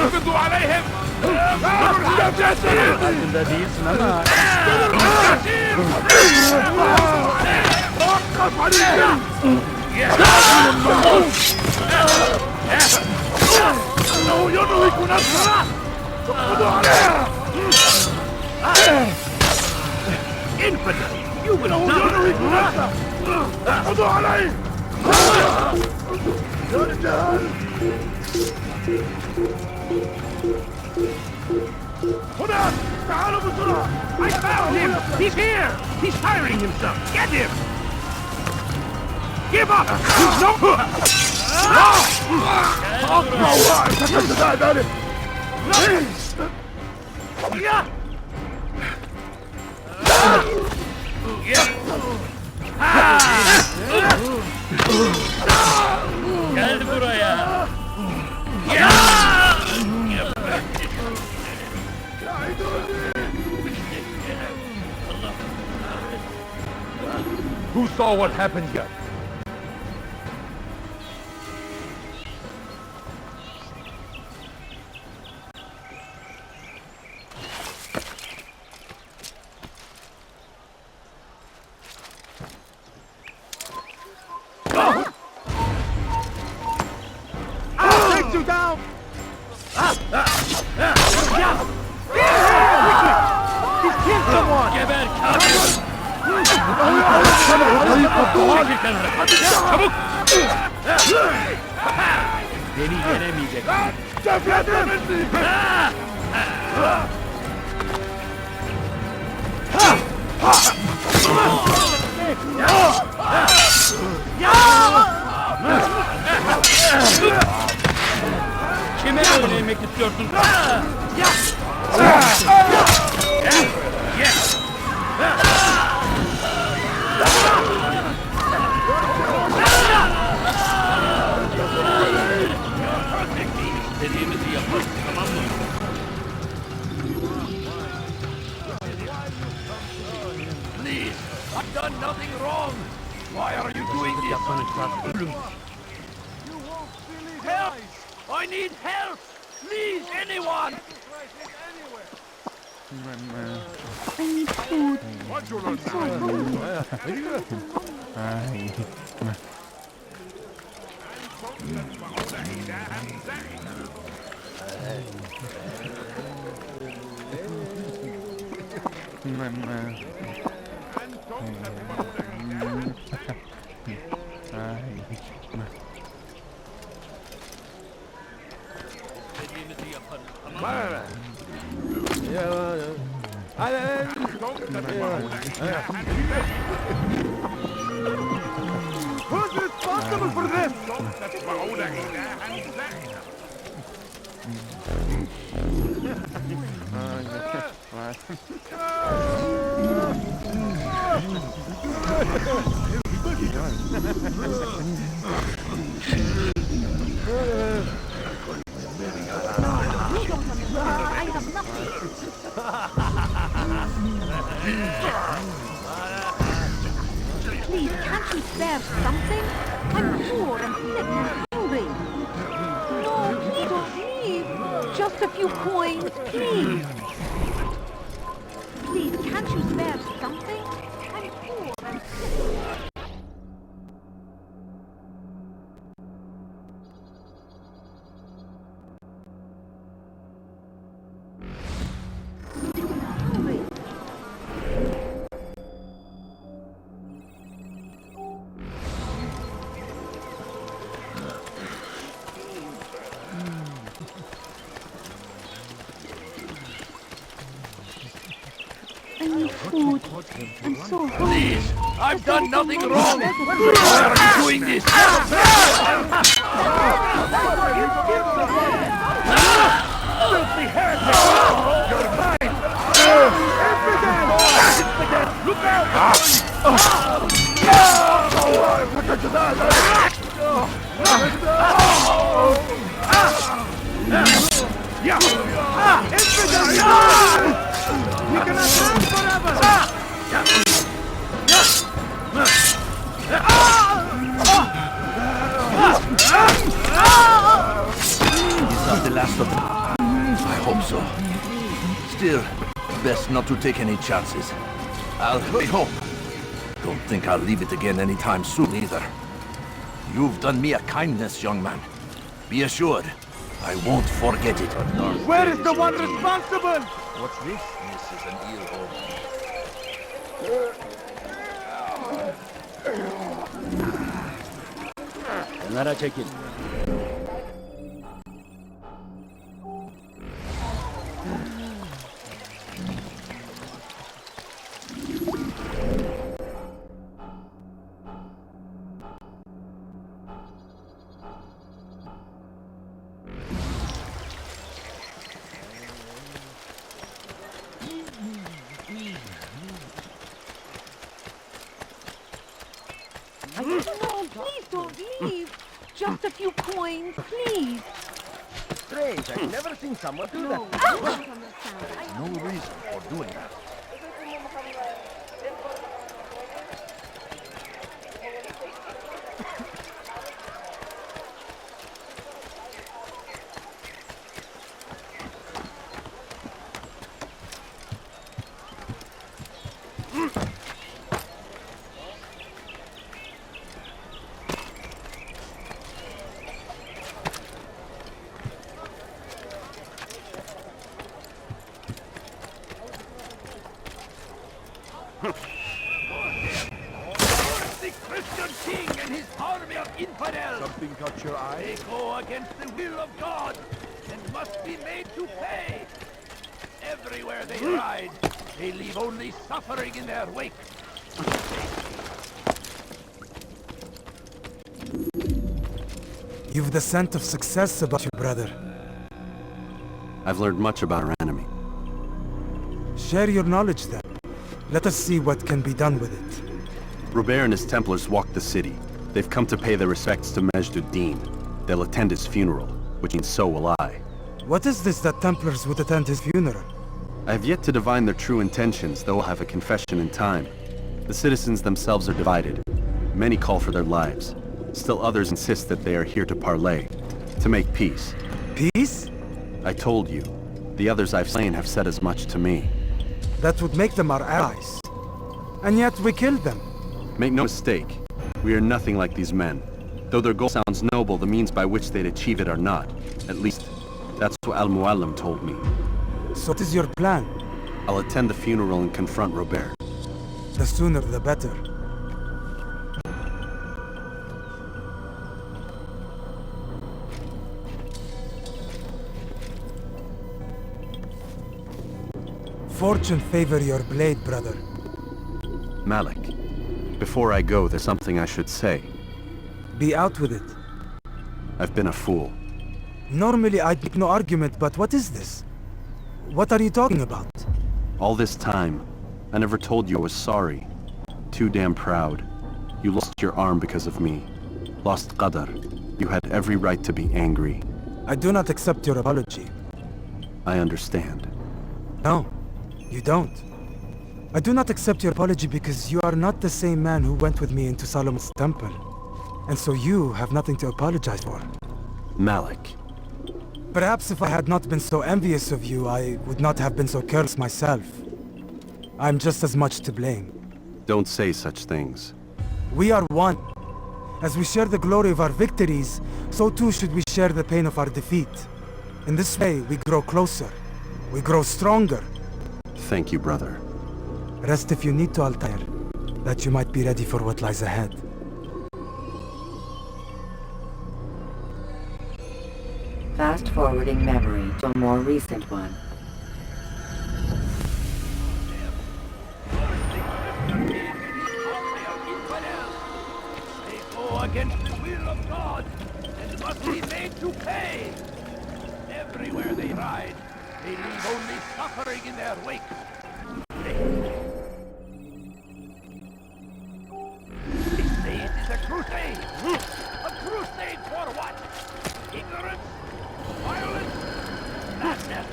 اقبضوا عليهم! Farkında değilsin ama... توقف عليهم! إنه ينهك نفسه! اقبضوا عليها! Infidel! You will إنه ينهك نفسه! اقبضوا عليه! يا رجال! هنا! تعالوا بسرعة! I found him! He's here! He's firing himself! Get him! Give up! He's no... Gel buraya. Who saw what happened here? Take you down! He's killed someone! Geber katil. Çabuk! Beni yenemeyecek. Kime öğrenmek istiyorsun? Dediğimizi yapalım, tamam mı? Please, I've done nothing wrong. Why are you doing this? Help! I need help! Please, anyone! I need food. I'm so hungry. Dediğimizi yapalım, tamam mı? Who's responsible for this? I have nothing. Please, can't you spare something? I'm poor and sick and hungry. No, please don't leave. Just a few coins, please. Please, can't you spare something? I'm poor and sick. I need food. I'm so hungry. Please, I've done nothing wrong. Why are you doing this? Filthy heretic! You're mine! Infidel! Look out! Infidel! We cannot last forever! Is that the last of them? I hope so. Still, best not to take any chances. I'll be home. Don't think I'll leave it again anytime soon either. You've done me a kindness, young man. Be assured, I won't forget it. Where is the one responsible? What's this? This is an eel hole. Kenara çekil. please don't leave. Just a few coins, please. Strange, I've never seen someone do that. No reason for doing that. The Christian king and his army of infidels! Something caught your eye? They go against the will of God and must be made to pay. Everywhere they ride, they leave only suffering in their wake. You've the scent of success about you, brother. I've learned much about our enemy. Share your knowledge then. Let us see what can be done with it. Robert and his Templars walked the city. They've come to pay their respects to Majd-ud-Din. They'll attend his funeral, which means so will I. What is this that Templars would attend his funeral? I have yet to divine their true intentions, though I'll have a confession in time. The citizens themselves are divided. Many call for their lives. Still others insist that they are here to parley, to make peace. Peace? I told you. The others I've slain have said as much to me. That would make them our allies. And yet we killed them. Make no mistake, we are nothing like these men. Though their goal sounds noble, the means by which they'd achieve it are not. At least, that's what Al-Muallim told me. So what is your plan? I'll attend the funeral and confront Robert. The sooner the better. Fortune favor your blade, brother. Malik, before I go, there's something I should say. Be out with it. I've been a fool. Normally I'd make no argument, but what is this? What are you talking about? All this time, I never told you I was sorry. Too damn proud. You lost your arm because of me. Lost Qadar. You had every right to be angry. I do not accept your apology. I understand. No, you don't. I do not accept your apology because you are not the same man who went with me into Solomon's temple. And so you have nothing to apologize for. Malik. Perhaps if I had not been so envious of you, I would not have been so careless myself. I'm just as much to blame. Don't say such things. We are one. As we share the glory of our victories, so too should we share the pain of our defeat. In this way, we grow closer. We grow stronger. Thank you, brother. Rest if you need to, Altair, that you might be ready for what lies ahead. Fast-forwarding memory to a more recent one. They go against the will of God and must be made to pay. Everywhere they ride, they leave only suffering in their wake. They say it is a crusade. A crusade for what? Ignorance? Violence? Madness?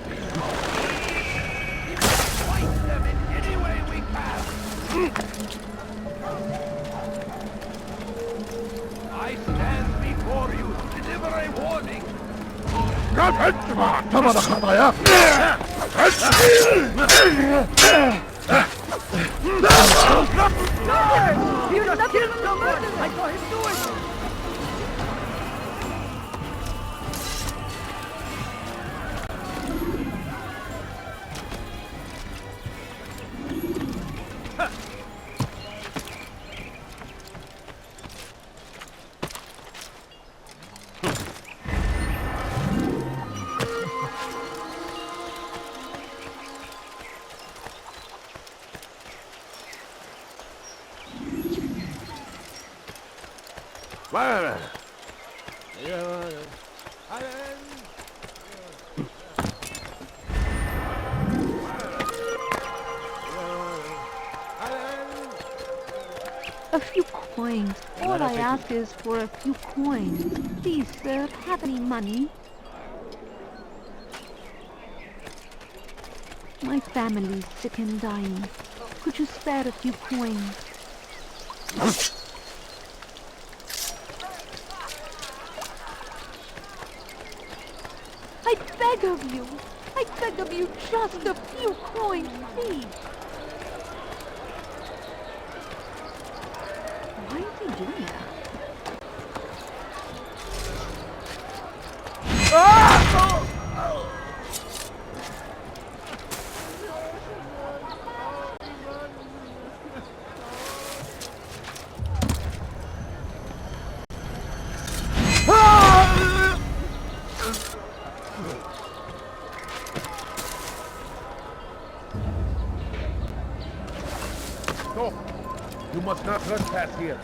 We must fight them in any way we can. I stand before you to deliver a warning. You just killed someone! I saw him do it! A few find. All I ask is for a few coins. Please, sir, have any money? My family's sick and dying. Could you spare a few coins? I beg of you! I beg of you, just a few coins, please! Why is he doing that? Stop! You must not trespass here.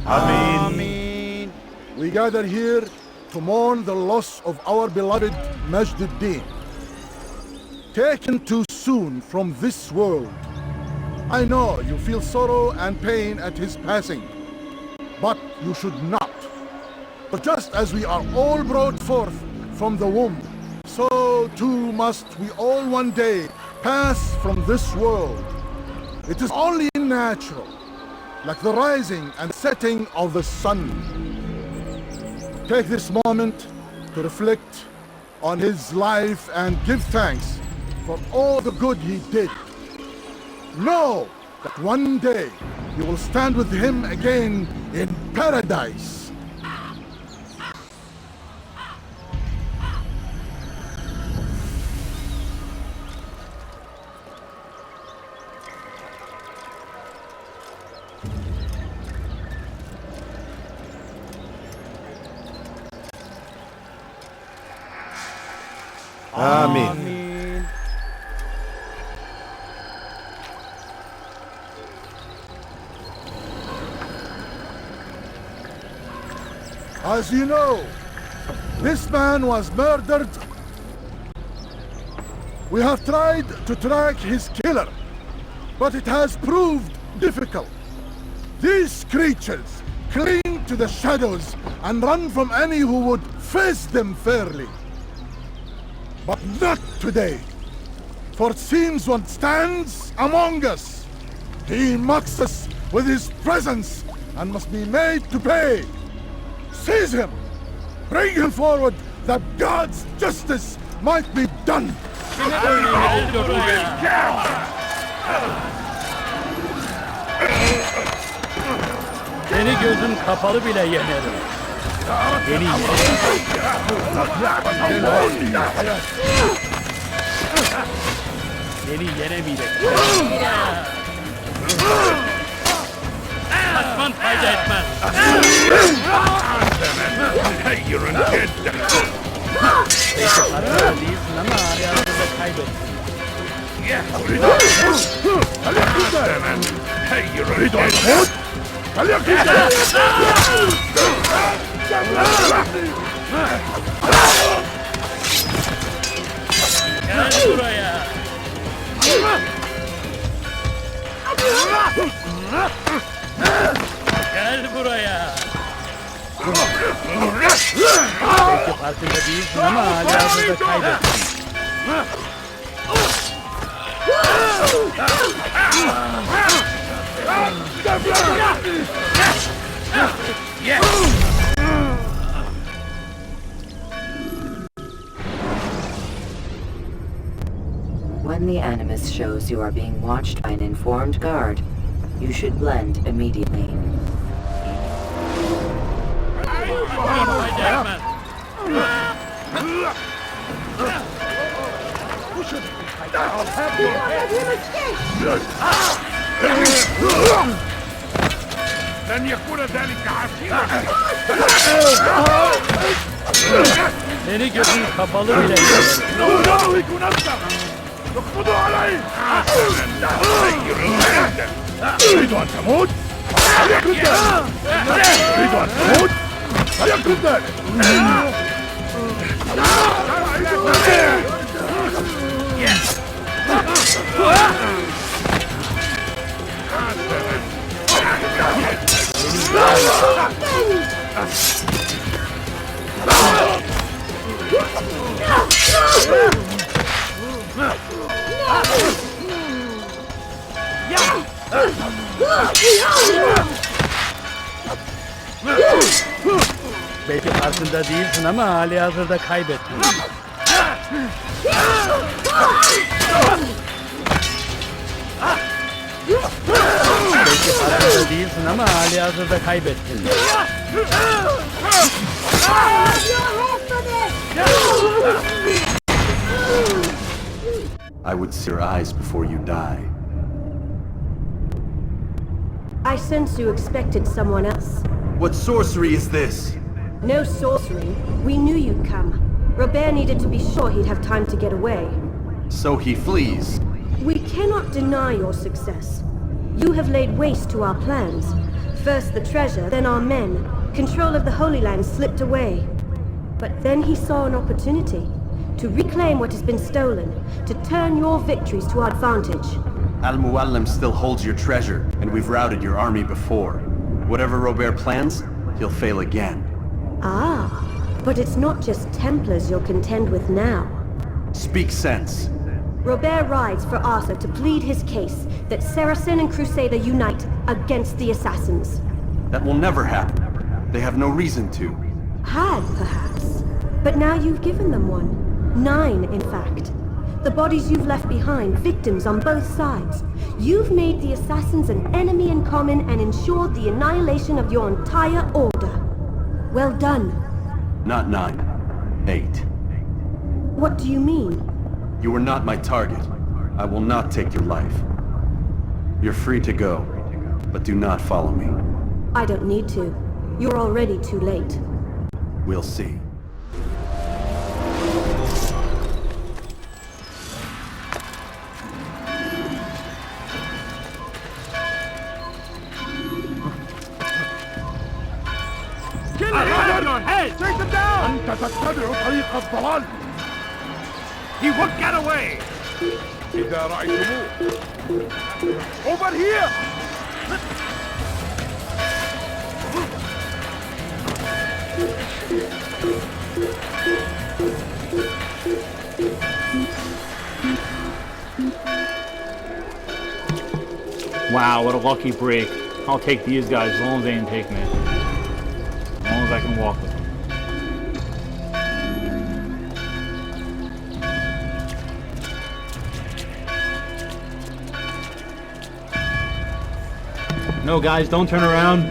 Ameen. We gather here to mourn the loss of our beloved Majduddin, taken too soon from this world. I know you feel sorrow and pain at his passing, but you should not. But just as we are all brought forth from the womb, so too must we all one day pass from this world. It is only natural, like the rising and setting of the sun. Take this moment to reflect on his life and give thanks for all the good he did. Know that one day you will stand with him again in paradise. Amen. As you know, this man was murdered. We have tried to track his killer, but it has proved difficult. These creatures cling to the shadows and run from any who would face them fairly. But not today, for it seems one stands among us. He mocks us with his presence and must be made to pay. Seize him! Bring him forward that God's justice might be done! Seni gözüm kapalı bile yenerim. Beni yenemeyecek. Kaçman fayda etmez. You're dead. Değilsin ama hayatında kaybettin. Gel buraya. Gel buraya. Belki farkında değilsin ama hayatında kaybettin. When the animus shows you are being watched by an informed guard, you should blend immediately. لن يكون ذلك عسيرا. Seni gözün kapalı bile yenerim. اقبضوا عليه! تريد أن تموت؟ فليكن ذلك! تريد أن تموت؟ فليكن ذلك! Belki farkında değilsin ama hali hazırda kaybettin. Belki farkında değilsin ama hali hazırda kaybettin. I would see your eyes before you die. I sense you expected someone else. What sorcery is this? No sorcery. We knew you'd come. Robert needed to be sure he'd have time to get away. So he flees. We cannot deny your success. You have laid waste to our plans. First the treasure, then our men. Control of the Holy Land slipped away. But then he saw an opportunity to reclaim what has been stolen, to turn your victories to our advantage. Al-Muallim still holds your treasure, and we've routed your army before. Whatever Robert plans, he'll fail again. Ah, but it's not just Templars you'll contend with now. Speak sense. Robert rides for Arthur to plead his case that Saracen and Crusader unite against the Assassins. That will never happen. They have no reason to. Had, perhaps. But now you've given them one. 9, in fact. The bodies you've left behind, victims on both sides. You've made the Assassins an enemy in common and ensured the annihilation of your entire order. Well done. Not 9. 8. What do you mean? You were not my target. I will not take your life. You're free to go, but do not follow me. I don't need to. You're already too late. We'll see. Kill him! On your head! Take him down! أنت تتبع طريق الضلال! He won't get away! إذا رأيتموه! Over here! Wow, what a lucky break. I'll take these guys as long as they didn't take me. As long as I can walk with them. No, guys, don't turn around.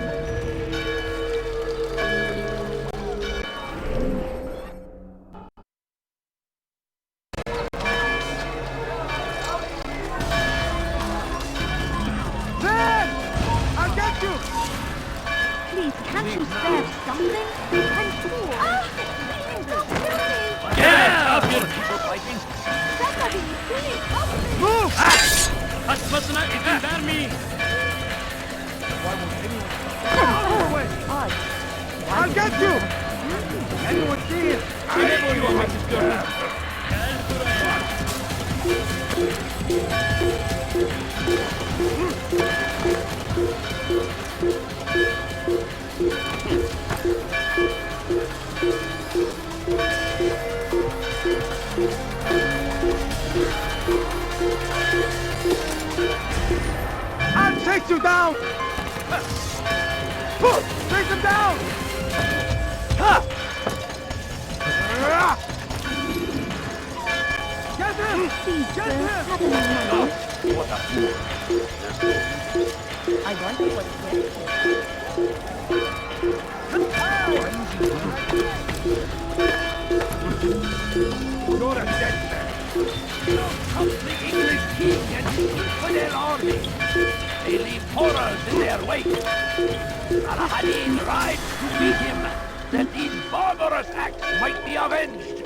Kaçmasına izin vermeyin. I'll get you! Anyone see it? Seni vurmak istiyorum. Gel buraya. I'll take you down! Take him down! Get him! Get him! What a fool! I wonder what You're a dead man! Comes the English king and his infidel army! They leave horrors in their wake! Saladin rides to meet him! that these barbarous acts might be avenged.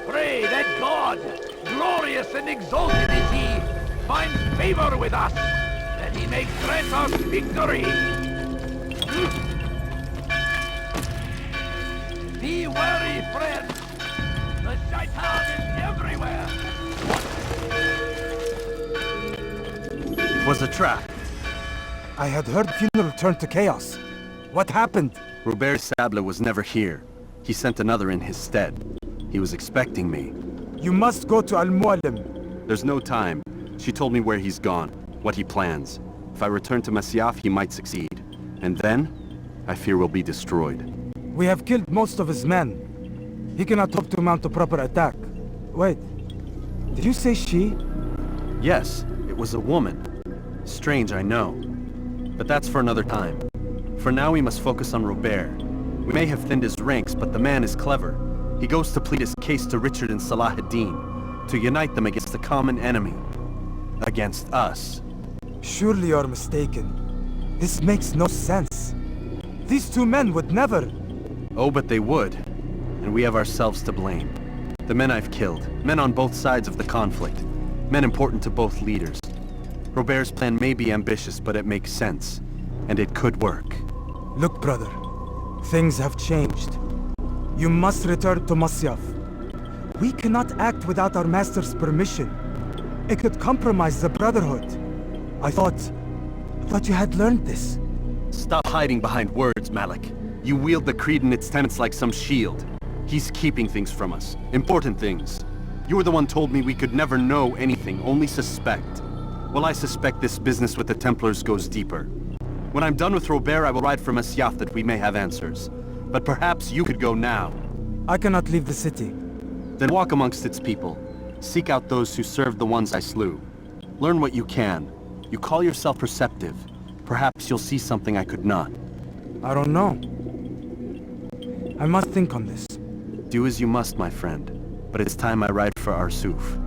Pray that God, glorious and exalted is He, finds favor with us, that He may grant us victory. Be wary, friends. The shaitan is everywhere. It was a trap. I had heard funeral turned to chaos. What happened? Robert Sable was never here. He sent another in his stead. He was expecting me. You must go to Al-Mualim. There's no time. She told me where he's gone, what he plans. If I return to Masyaf, he might succeed. And then, I fear we'll be destroyed. We have killed most of his men. He cannot hope to mount a proper attack. Wait, did you say she? Yes, it was a woman. Strange, I know. But that's for another time. For now, we must focus on Robert. We may have thinned his ranks, but the man is clever. He goes to plead his case to Richard and Salah ad-Din, to unite them against the common enemy. Against us. Surely you're mistaken. This makes no sense. These two men would never... Oh, but they would. And we have ourselves to blame. The men I've killed, men on both sides of the conflict, men important to both leaders. Robert's plan may be ambitious, but it makes sense. And it could work. Look, brother. Things have changed. You must return to Masyaf. We cannot act without our master's permission. It could compromise the Brotherhood. I thought you had learned this. Stop hiding behind words, Malik. You wield the creed and its tenets like some shield. He's keeping things from us. Important things. You were the one told me we could never know anything, only suspect. Well, I suspect this business with the Templars goes deeper. When I'm done with Robert, I will ride for Masyaf that we may have answers. But perhaps you could go now. I cannot leave the city. Then walk amongst its people. Seek out those who served the ones I slew. Learn what you can. You call yourself perceptive. Perhaps you'll see something I could not. I don't know. I must think on this. Do as you must, my friend. But it's time I ride for Arsuf.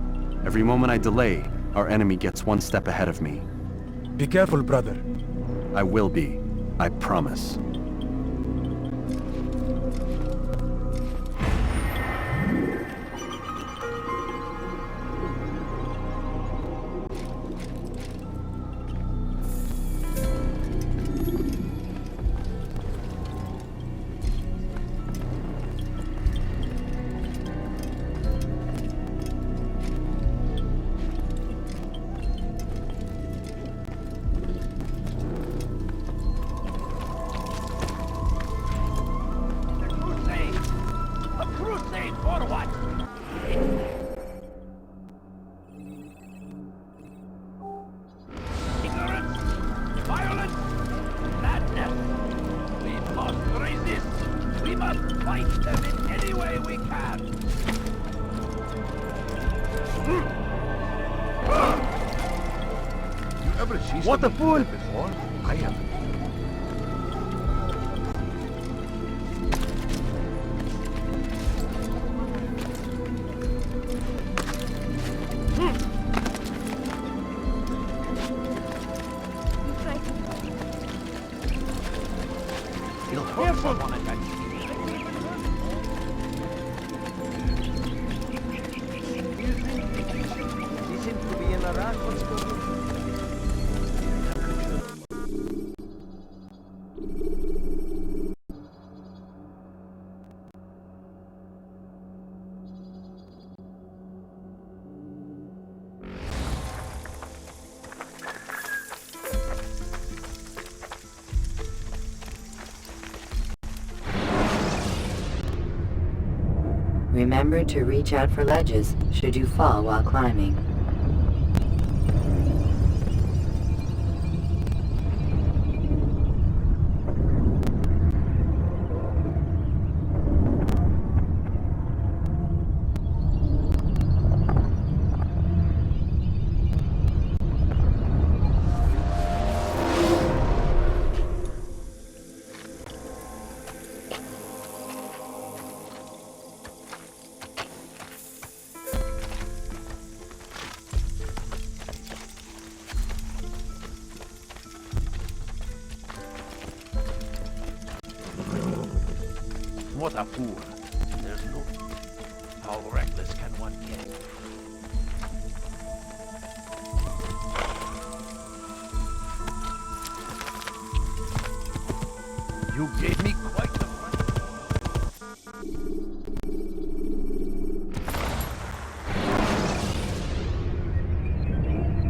Every moment I delay, our enemy gets one step ahead of me. Be careful, brother. I will be. I promise. What a fool! Before? I haven't. Remember to reach out for ledges should you fall while climbing. what a fool. There's no... How reckless can one get? You gave me quite the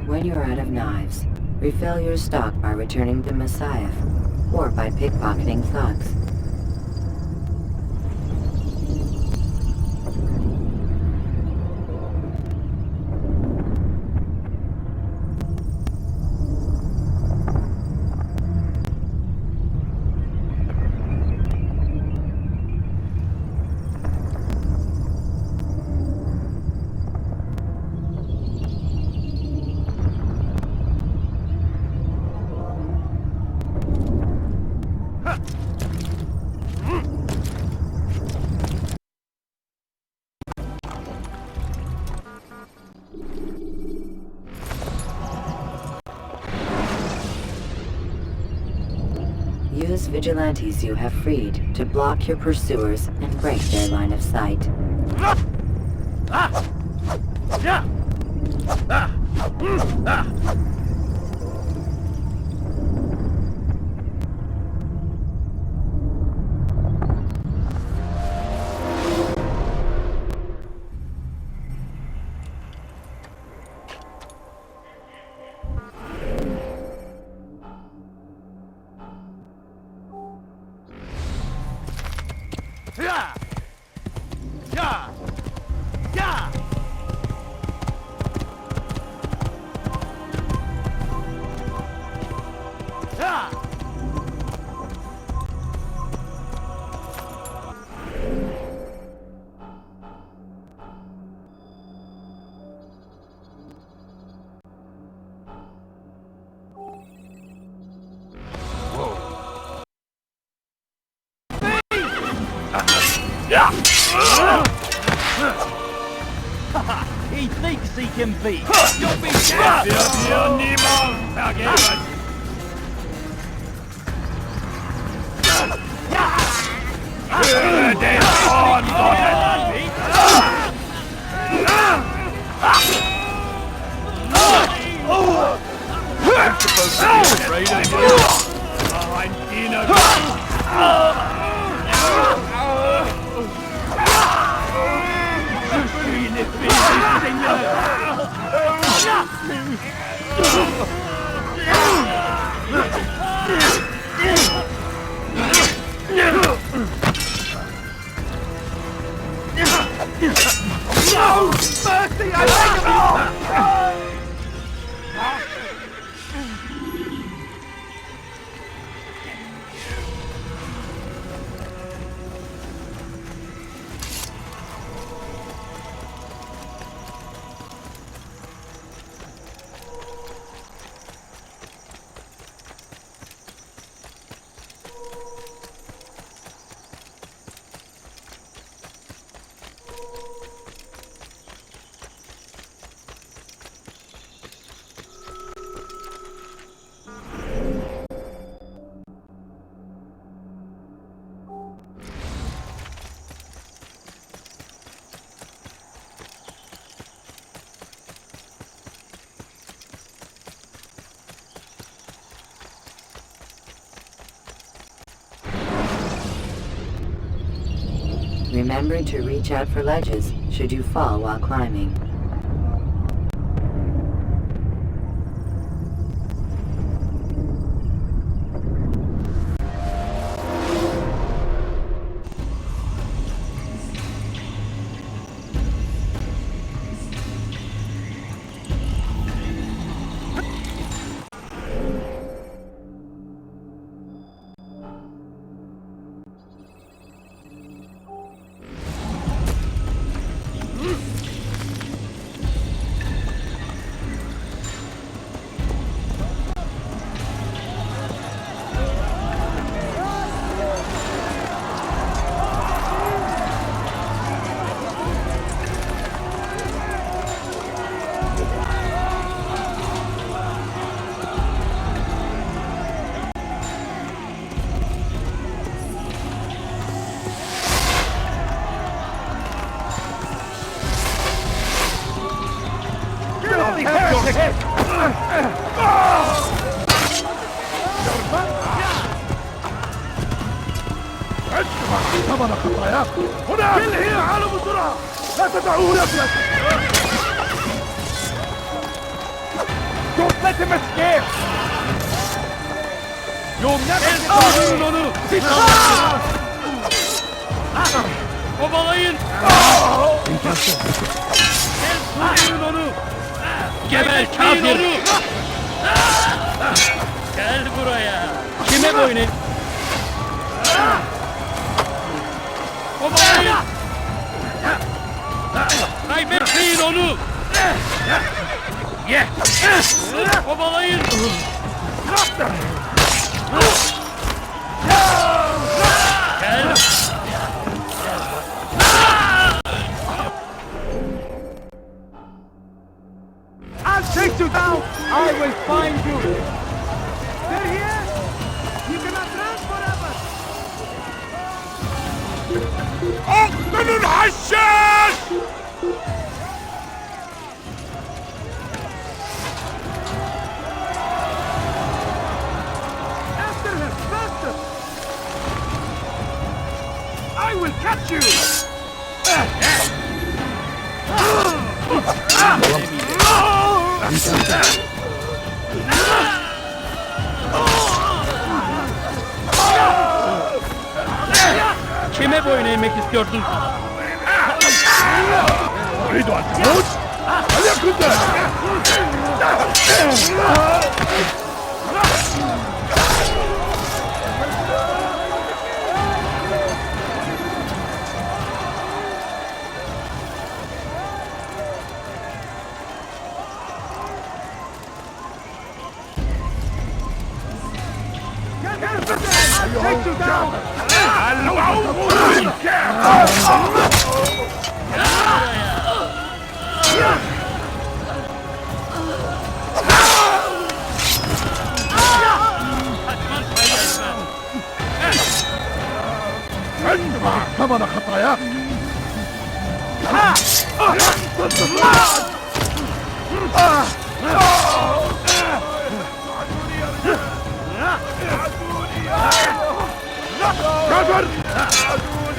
When you're out of knives, refill your stock by returning to Messiah, or by pickpocketing thugs. Use vigilantes you have freed to block your pursuers and break their line of sight. He thinks he can beat. You'll be champion, niemand vergeben. Höre den Zorn Gottes! I'm supposed to be afraid of you. Ein Diener. Je suis le fils du Seigneur. No! Mercy, I beg of you! Remember to reach out for ledges should you fall while climbing. ثمن خطاياك هناك هي على بسرعة لا تدعوه يفلت Don't let him escape! You'll never get onu! Kovalayın! Tutun onu! Geber kafir! Gel buraya! Kime boyun? Kovalayın! Kaybetmeyin onu! Ye! Kovalayın! Gel! I'll take you down! I will find you! They're here! You cannot run forever! اقتلوا الحشاش! After him! Faster! I will catch you! Kime boyun eğmek istiyorsun? Uridu an tamut? Alyakunde! I'll take you down! ادفع ثمن خطاياك كفر!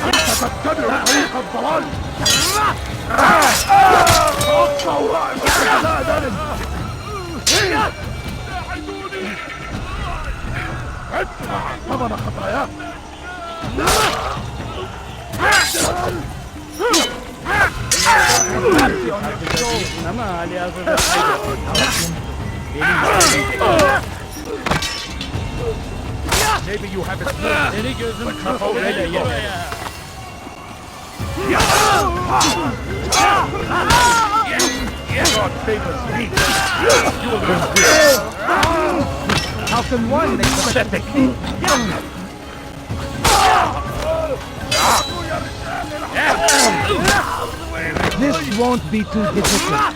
أنت تتبع طريق الضلال! ادفع ثمن خطاياك! Maybe you have it. Seni gözüm kapalı öyle ye. God favors me. How can one make pathetic? This won't be too difficult.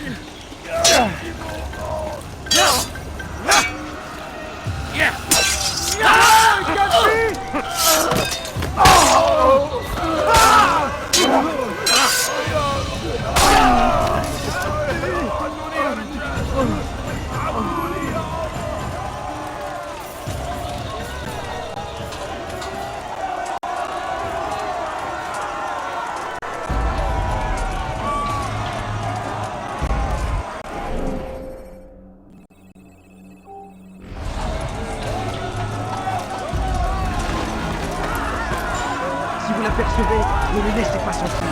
Si vous l'apercevez, ne le laissez pas s'enfuir.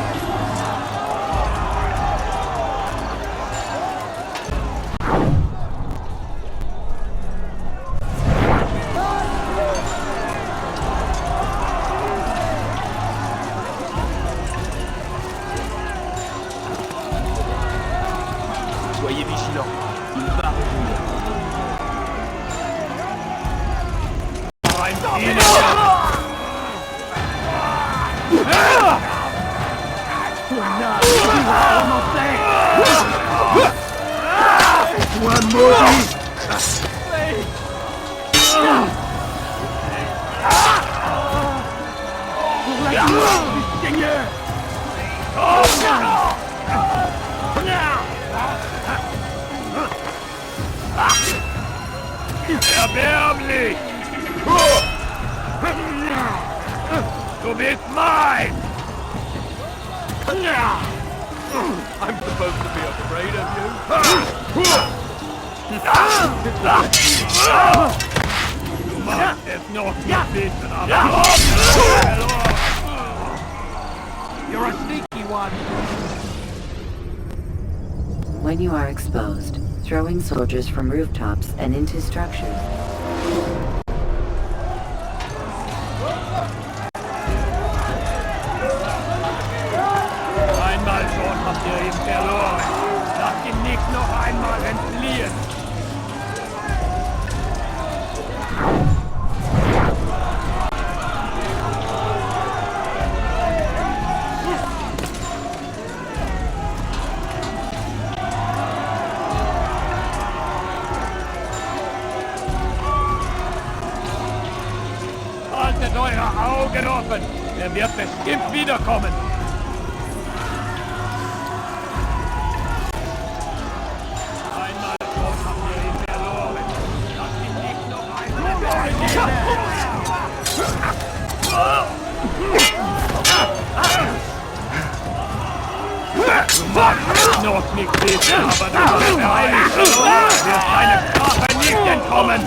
Soyez vigilants, il va revenir. One more! Pour la gloire du Seigneur! Erbärmlich! Du bist mein! You're a sneaky one. When you are exposed, throwing soldiers from rooftops and into structures. Einmal schon habt ihr ihn verloren. Lasst ihn nicht noch einmal entfliehen. Haltet eure Augen offen! Er wird bestimmt wiederkommen! Einmal schon habt ihr ihn verloren! Lasst ihn nicht noch einmal Du magst noch nicht wissen, aber du wirst verheiligt verloren! Wird deine Strafe nicht entkommen!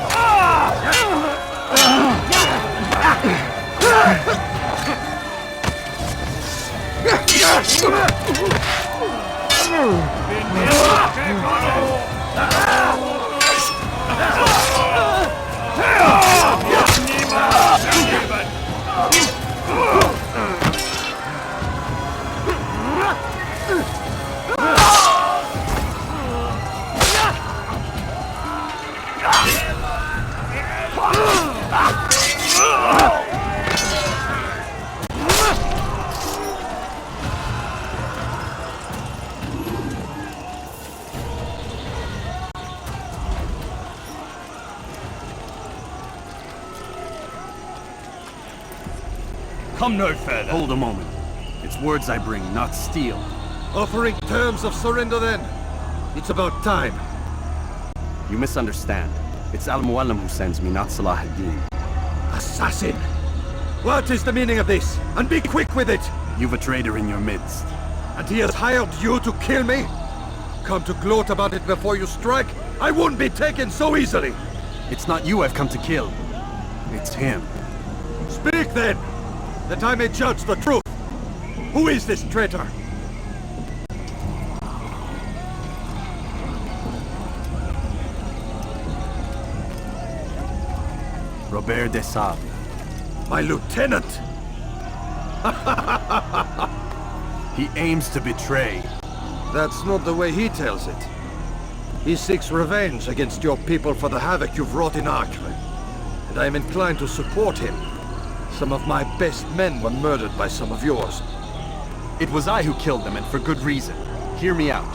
Come no further. Hold a moment. It's words I bring, not steel. Offering terms of surrender then. It's about time. You misunderstand. It's Al-Muallim who sends me, not Salah ad-Din. Assassin! What is the meaning of this? And be quick with it! You've a traitor in your midst. And he has hired you to kill me? Come to gloat about it before you strike? I won't be taken so easily! It's not you I've come to kill. It's him. Speak then! That I may judge the truth! Who is this traitor? Robert de Sable. My lieutenant! He aims to betray. That's not the way he tells it. He seeks revenge against your people for the havoc you've wrought in Acre. And I am inclined to support him. Some of my best men were murdered by some of yours. It was I who killed them, and for good reason. Hear me out.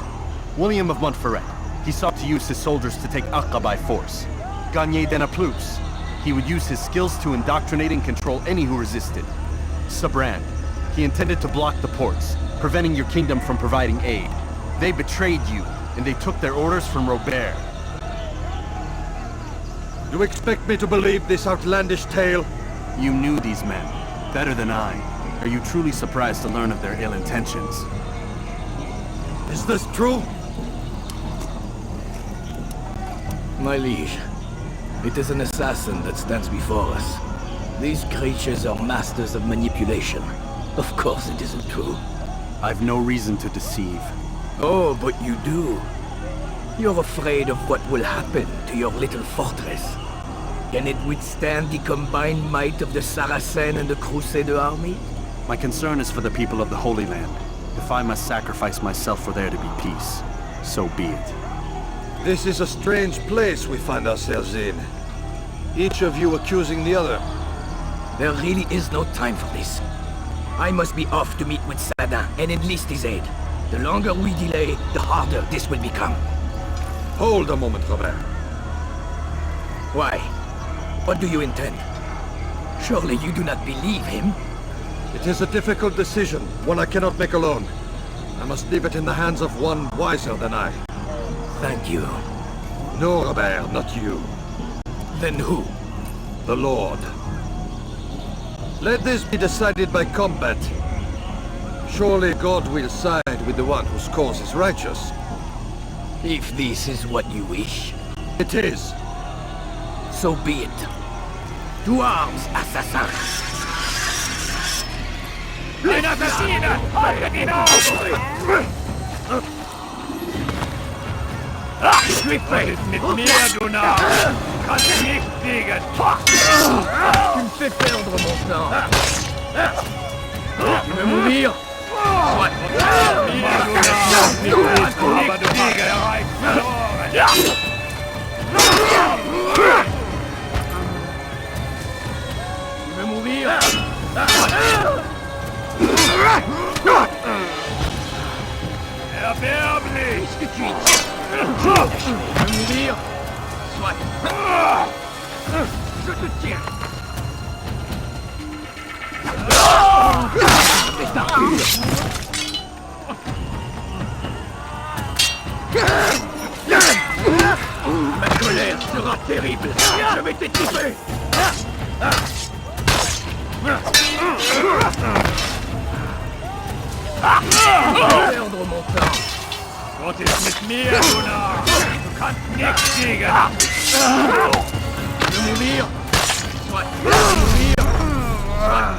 William of Montferrat. He sought to use his soldiers to take Acre by force. Gagné de Naplouse. He would use his skills to indoctrinate and control any who resisted. Sabrand. He intended to block the ports, preventing your kingdom from providing aid. They betrayed you, and they took their orders from Robert. You expect me to believe this outlandish tale? You knew these men, better than I. Are you truly surprised to learn of their ill intentions? Is this true? My liege, it is an assassin that stands before us. These creatures are masters of manipulation. Of course it isn't true. I've no reason to deceive. Oh, but you do. You're afraid of what will happen to your little fortress. Can it withstand the combined might of the Saracen and the Crusader army? My concern is for the people of the Holy Land. If I must sacrifice myself for there to be peace, so be it. This is a strange place we find ourselves in. Each of you accusing the other. There really is no time for this. I must be off to meet with Sadin and enlist his aid. The longer we delay, the harder this will become. Hold a moment, Robert. Why? What do you intend? Surely you do not believe him? It is a difficult decision, one I cannot make alone. I must leave it in the hands of one wiser than I. Thank you. No, Robert, not you. Then who? The Lord. Let this be decided by combat. Surely God will side with the one whose cause is righteous. If this is what you wish, It is. so be it. To arms, assassin! Ein Assassiner! Haltet ihn auf! Schwiffe! Mit mir, du Narr! Kannst nicht fliegen! Tu me fais perdre mon temps! Tu veux mourir? Soit! Mir, du Narr! Aber du hast bereits verloren! Tu veux mourir? Erbärmlich! Qu'est-ce que tu y tiens? Tu veux mourir? Soit! Je te tiens! Ma colère sera terrible! Je vais t'étouffer! Perdre mon temps! Gott ist mit mir, du Narr! Du kannst nicht fliegen! Je veux mourir? Soit! Je veux mourir? Soit!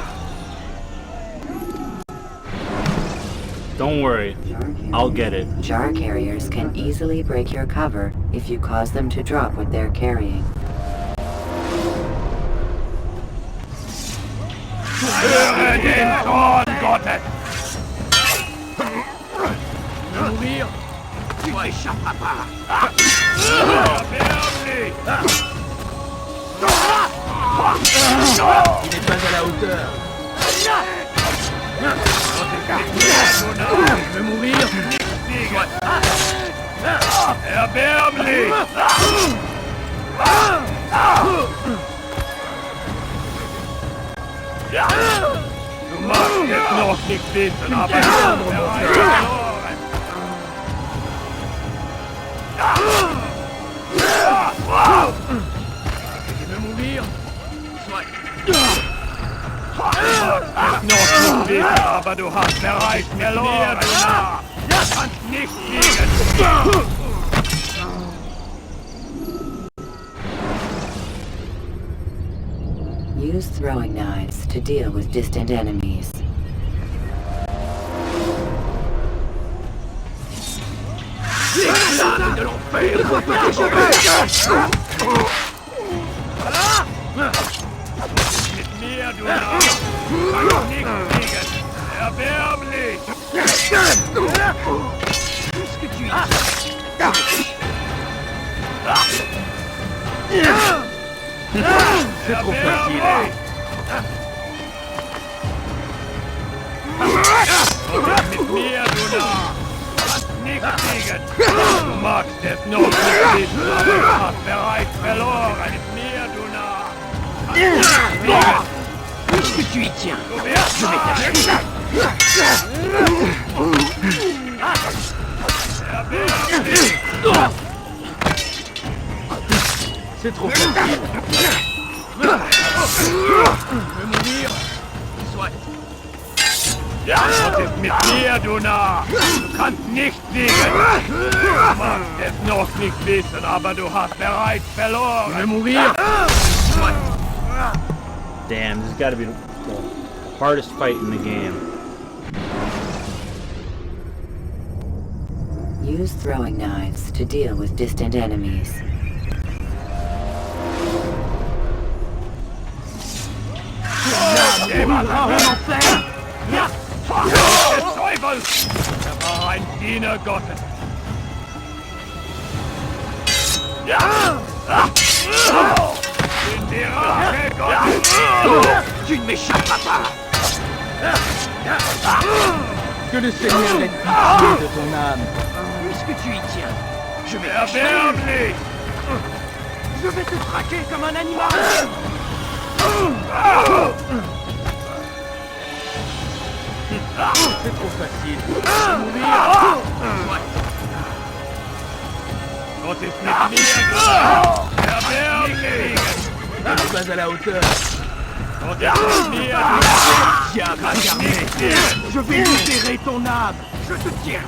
Don't worry, I'll get it. Jar carriers can easily break your cover if you cause them to drop what they're carrying. Höre den Zorn Gottes! Je veux mourir? Tu n'échapperas pas! Erbärmlich! Il n'est pas à la hauteur! Je veux mourir? Soit! Erbärmlich! Du magst es noch nicht wissen, aber du hast bereits verloren! Je veux mourir? Soit! Du magst es noch nicht wissen, aber du hast bereits verloren! Du kannst nicht fliegen! Use throwing knives to deal with distant enemies. Les flammes de l'enfer! Mit mir, du Narr! Du kannst nicht fliegen! Erbärmlich! Qu'est-ce que tu y C'est trop facile! Mit mir, du Narr! Du kannst nicht fliegen! Du magst es noch nicht wissen, aber du hast bereits verloren! Mit mir, du Narr! Du kannst nicht fliegen! Qu'est-ce que tu y tiens? Du wirst Je vais t'acheter! Erbärmlich! C'est trop facile! Je veux mourir? Soit! Gott ist mit mir, du Narr! Du kannst nicht fliegen! Du magst es noch nicht wissen, aber du hast bereits verloren! Je veux mourir? Soit! Damn, this has got to be the hardest fight in the game. Use throwing knives to deal with distant enemies. Der Teufel! Er war ein Diener Gottes! In die Rache Gottes! Tu ne m'échapperas pas! Que le Seigneur ait pitié de ton âme! Puisque tu y tiens, je vais Erbärmlich! Je vais te traquer comme un animal! C'est trop facile! Mourir! Gott ist mit mir! Erbärmlich! Tu n'es pas à la hauteur! Gott ist mit mir! Diable incarné! Je vais libérer ton âme! Je te tiens!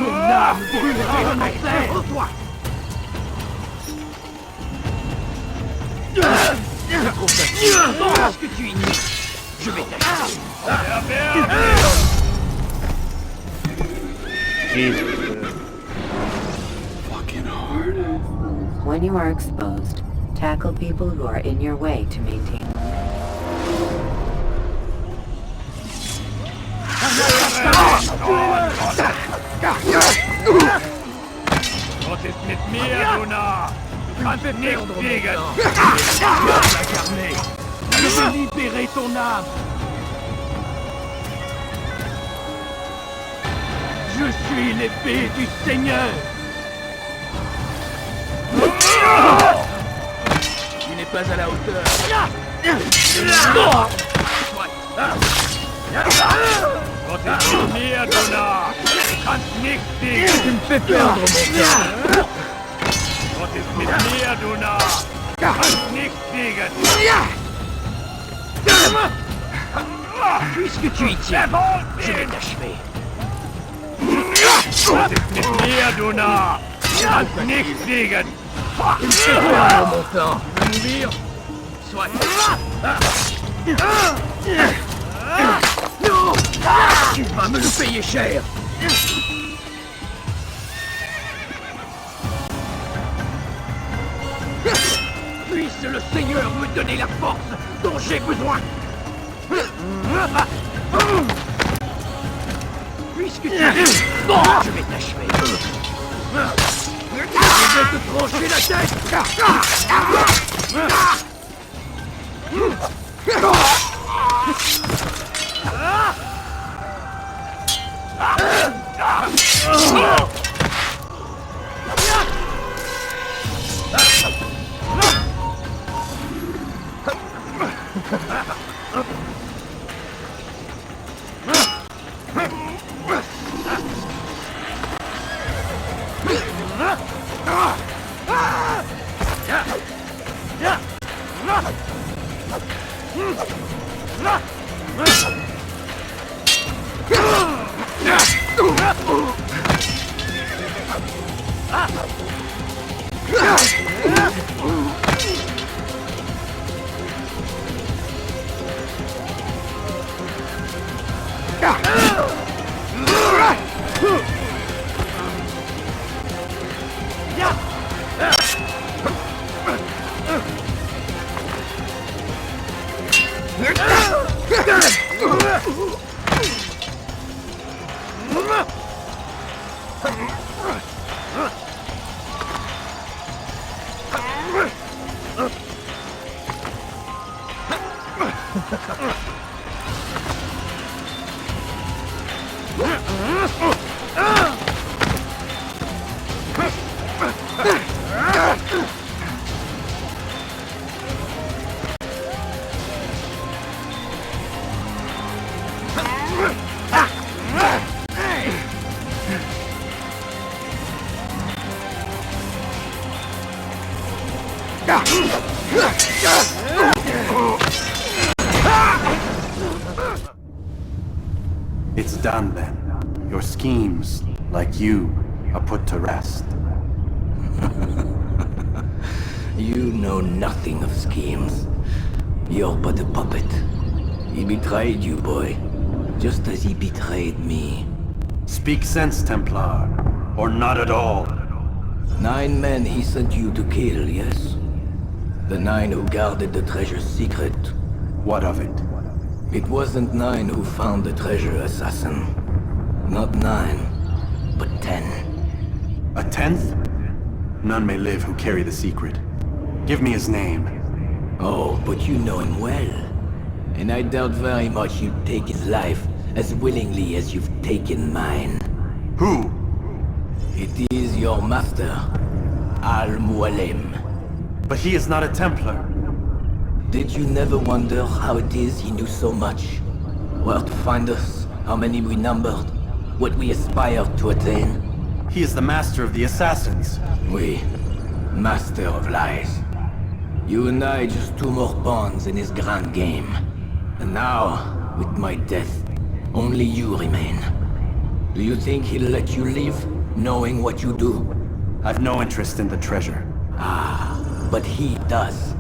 âme brûlerait en enfer. Qu'est-ce que tu ignes? Je vais t'acheter. Fucking hard. When you are exposed, tackle people who are in your way to maintain. Was ist mit mir, du Narr? Du kannst nichts kriegen! Je vais libérer ton âme. Je suis l'épée du Seigneur. Tu n'es pas à la hauteur. Was ist mit mir, du Narr? Du kannst nichts kriegen! Tu me fais perdre mon temps. Was ist mit mir, du Narr? Du kannst nichts kriegen! Puisque tu y tiens, je vais t'achever. Was ist mit mir, du Narr? Du kannst nichts kriegen! Tu me fais perdre mon temps. Tu veux mourir? Soit. Tu vas me le payer cher. Puisse le Seigneur me donner la force dont j'ai besoin. Puisque tu je vais t'achever. Je vais te trancher la tête. It's done then. Your schemes, like you, are put to rest. You know nothing of schemes. You're but a puppet. He betrayed you, boy. Just as he betrayed me. Speak sense, Templar. Or not at all. 9 men he sent you to kill, yes? The 9 who guarded the treasure's secret. What of it? It wasn't 9 who found the treasure, assassin. Not 9, but 10. A 10th? None may live who carry the secret. Give me his name. Oh, but you know him well. And I doubt very much you'd take his life as willingly as you've taken mine. Who? It is your master, Al-Mualim. But he is not a Templar. Did you never wonder how it is he knew so much? Where to find us, how many we numbered, what we aspired to attain? He is the master of the assassins. Oui, master of lies. You and I just 2 more pawns in his grand game. And now, with my death, only you remain. Do you think he'll let you live? knowing what you do? I've no interest in the treasure. Ah, but he does.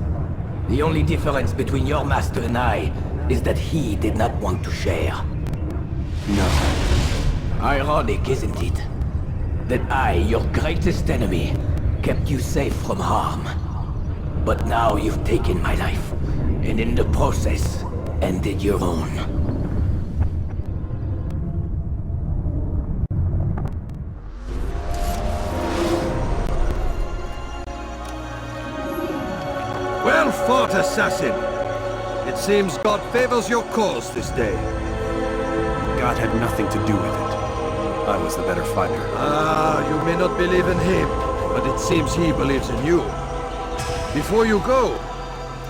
The only difference between your master and I is that he did not want to share. No. Ironic, isn't it? That I, your greatest enemy, kept you safe from harm. But now you've taken my life, and in the process, ended your own. Well fought, assassin! It seems God favors your cause this day. God had nothing to do with it. I was the better fighter. Ah, you may not believe in him, but it seems he believes in you. Before you go,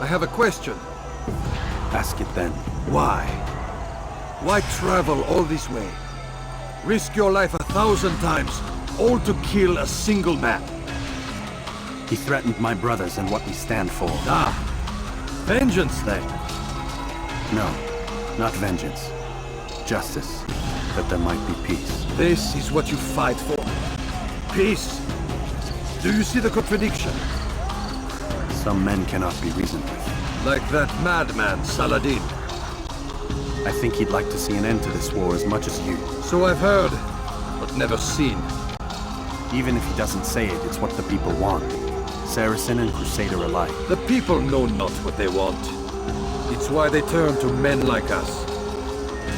I have a question. Ask it then. Why? Why travel all this way? Risk your life 1,000 times, all to kill a single man. He threatened my brothers and what we stand for. Ah, vengeance then? No, not vengeance. Justice, that there might be peace. This is what you fight for. Peace. Do you see the contradiction? Some men cannot be reasoned with. Like that madman, Saladin. I think he'd like to see an end to this war as much as you. So I've heard, but never seen. Even if he doesn't say it, it's what the people want. Saracen and Crusader alike. The people know not what they want. It's why they turn to men like us.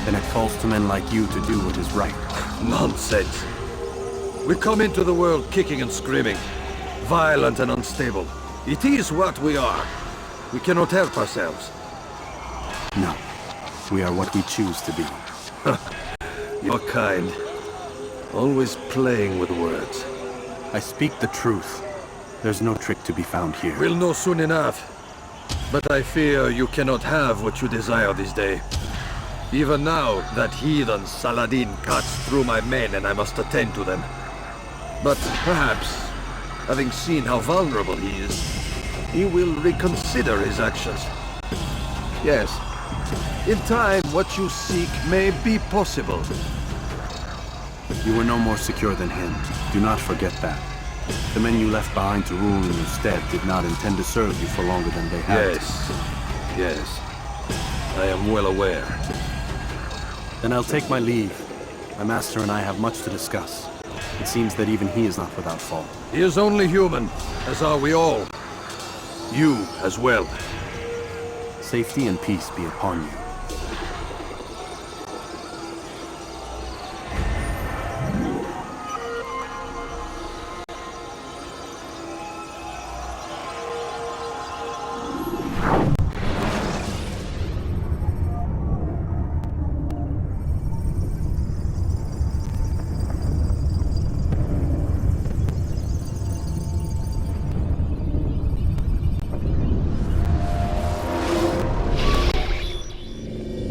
Then it falls to men like you to do what is right. Nonsense. We come into the world kicking and screaming, violent and unstable. It is what we are. We cannot help ourselves. No. We are what we choose to be. You're kind. Always playing with words. I speak the truth. There's no trick to be found here. We'll know soon enough. But I fear you cannot have what you desire this day. Even now, that heathen Saladin cuts through my men and I must attend to them. But perhaps, having seen how vulnerable he is, he will reconsider his actions. Yes, in time what you seek may be possible. You were no more secure than him. Do not forget that. The men you left behind to rule in your stead did not intend to serve you for longer than they had. Yes. I am well aware. Then I'll take my leave. My master and I have much to discuss. It seems that even he is not without fault. He is only human, as are we all. You as well. Safety and peace be upon you.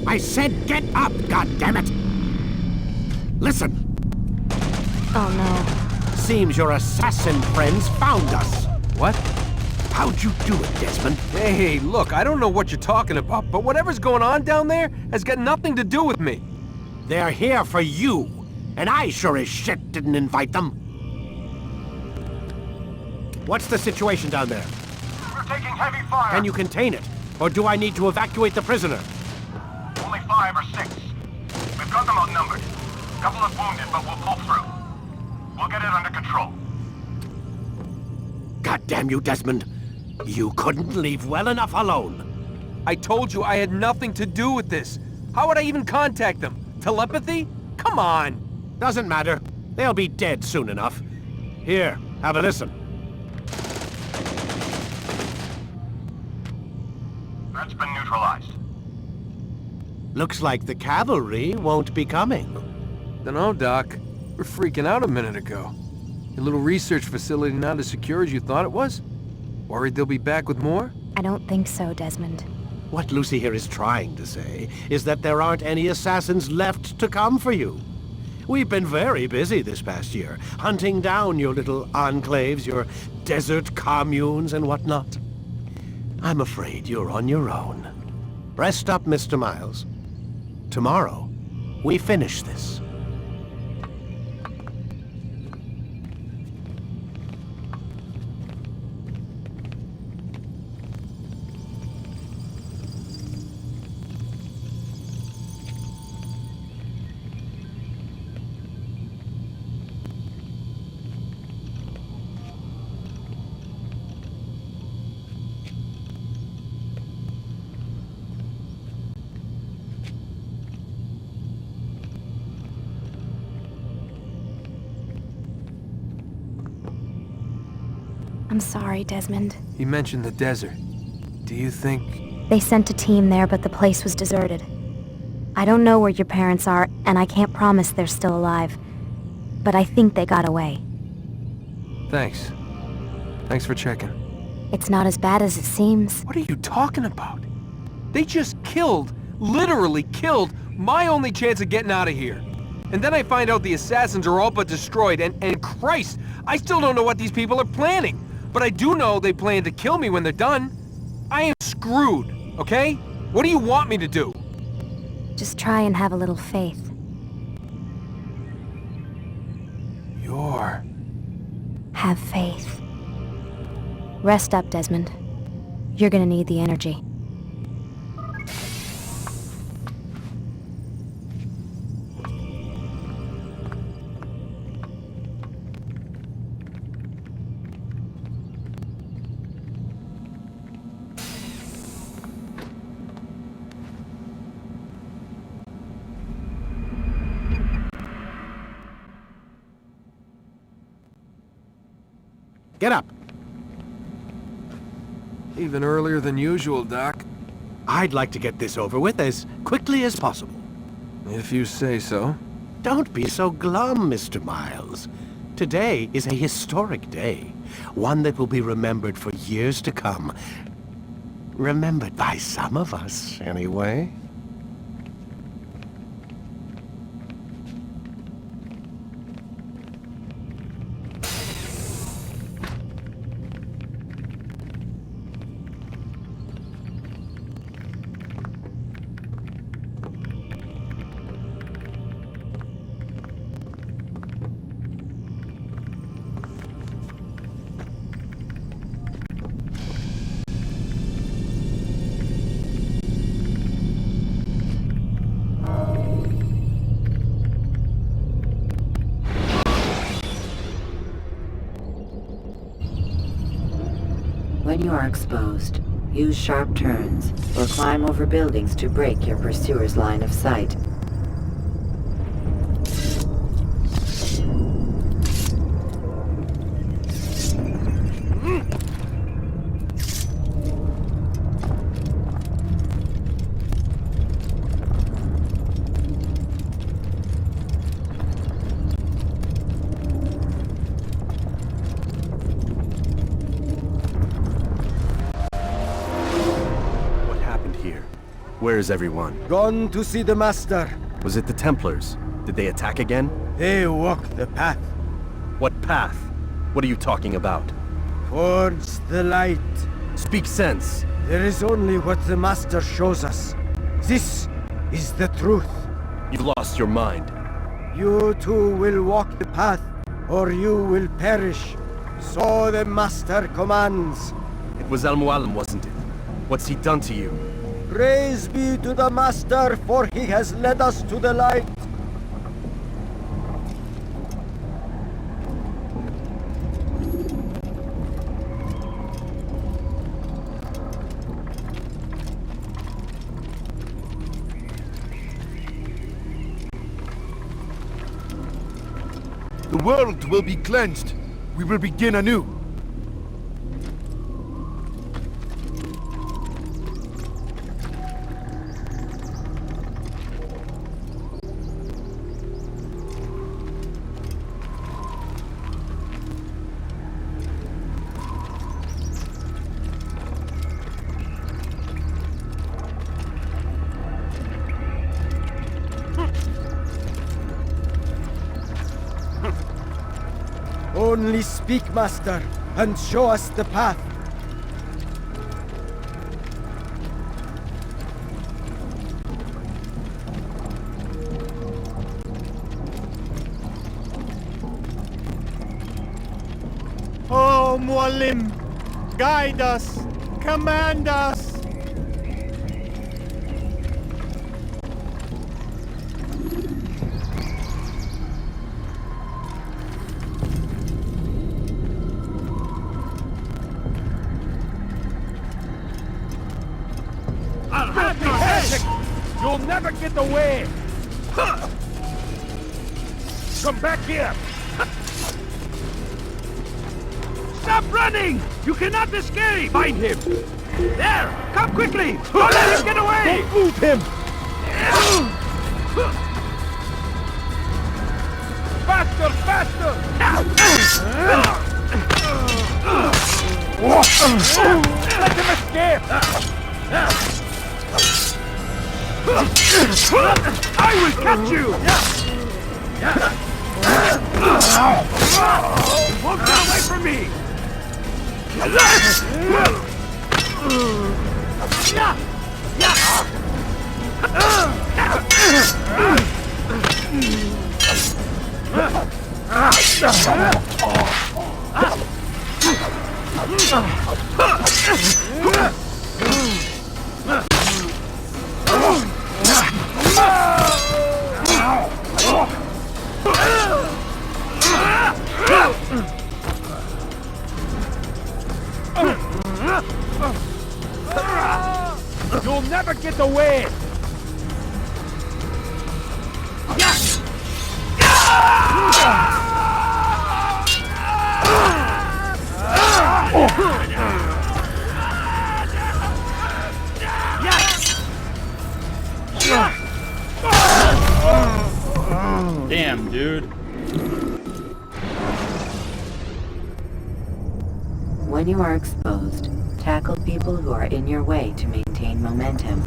I said get up, goddammit! Listen. Oh no. Seems your assassin friends found us. What? How'd you do it, Desmond? Hey, look, I don't know what you're talking about, but whatever's going on down there has got nothing to do with me. They're here for you, and I sure as shit didn't invite them. What's the situation down there? We're taking heavy fire. Can you contain it? Or do I need to evacuate the prisoner? Only 5 or 6. We've got them outnumbered. A couple of wounded, but we'll pull through. We'll get it under control. God damn you, Desmond. You couldn't leave well enough alone. I told you I had nothing to do with this. How would I even contact them? Telepathy? Come on. Doesn't matter. They'll be dead soon enough. Here, have a listen. That's been neutralized. Looks like the cavalry won't be coming. Dunno, Doc. We're freaking out a minute ago. Your little research facility not as secure as you thought it was? Worried they'll be back with more? I don't think so, Desmond. What Lucy here is trying to say is that there aren't any assassins left to come for you. We've been very busy this past year, hunting down your little enclaves, your desert communes and whatnot. I'm afraid you're on your own. Rest up, Mr. Miles. Tomorrow, we finish this. I'm sorry, Desmond. He mentioned the desert. Do you think... They sent a team there, but the place was deserted. I don't know where your parents are, and I can't promise they're still alive. But I think they got away. Thanks. Thanks for checking. It's not as bad as it seems. What are you talking about? They just killed, literally killed, my only chance of getting out of here. And then I find out the assassins are all but destroyed, and Christ, I still don't know what these people are planning. But I do know they plan to kill me when they're done. I am screwed, okay? What do you want me to do? Just try and have a little faith. Have faith. Rest up, Desmond. You're gonna need the energy. Get up. Even earlier than usual, Doc. I'd like to get this over with as quickly as possible. If you say so. Don't be so glum, Mr. Miles. Today is a historic day. One that will be remembered for years to come. Remembered by some of us, anyway. When you are exposed, use sharp turns or climb over buildings to break your pursuer's line of sight. Where is everyone? Gone to see the Master. Was it the Templars? Did they attack again? They walk the path. What path? What are you talking about? Towards the light. Speak sense. There is only what the Master shows us. This is the truth. You've lost your mind. You too will walk the path, or you will perish. So the Master commands. It was Al-Mualim, wasn't it? What's he done to you? Praise be to the Master, for he has led us to the light. The world will be cleansed. We will begin anew. Only speak, Master, and show us the path. Oh, Mualim, guide us, command us. You'll never get away! Come back here! Stop running! You cannot escape! Find him! There! Come quickly! Don't let him get away! Don't move him! Faster! Faster! Let him escape! I will catch you! You won't get away from me! You'll never get away! Damn, dude. When you are exposed, tackle people who are in your way to maintain momentum.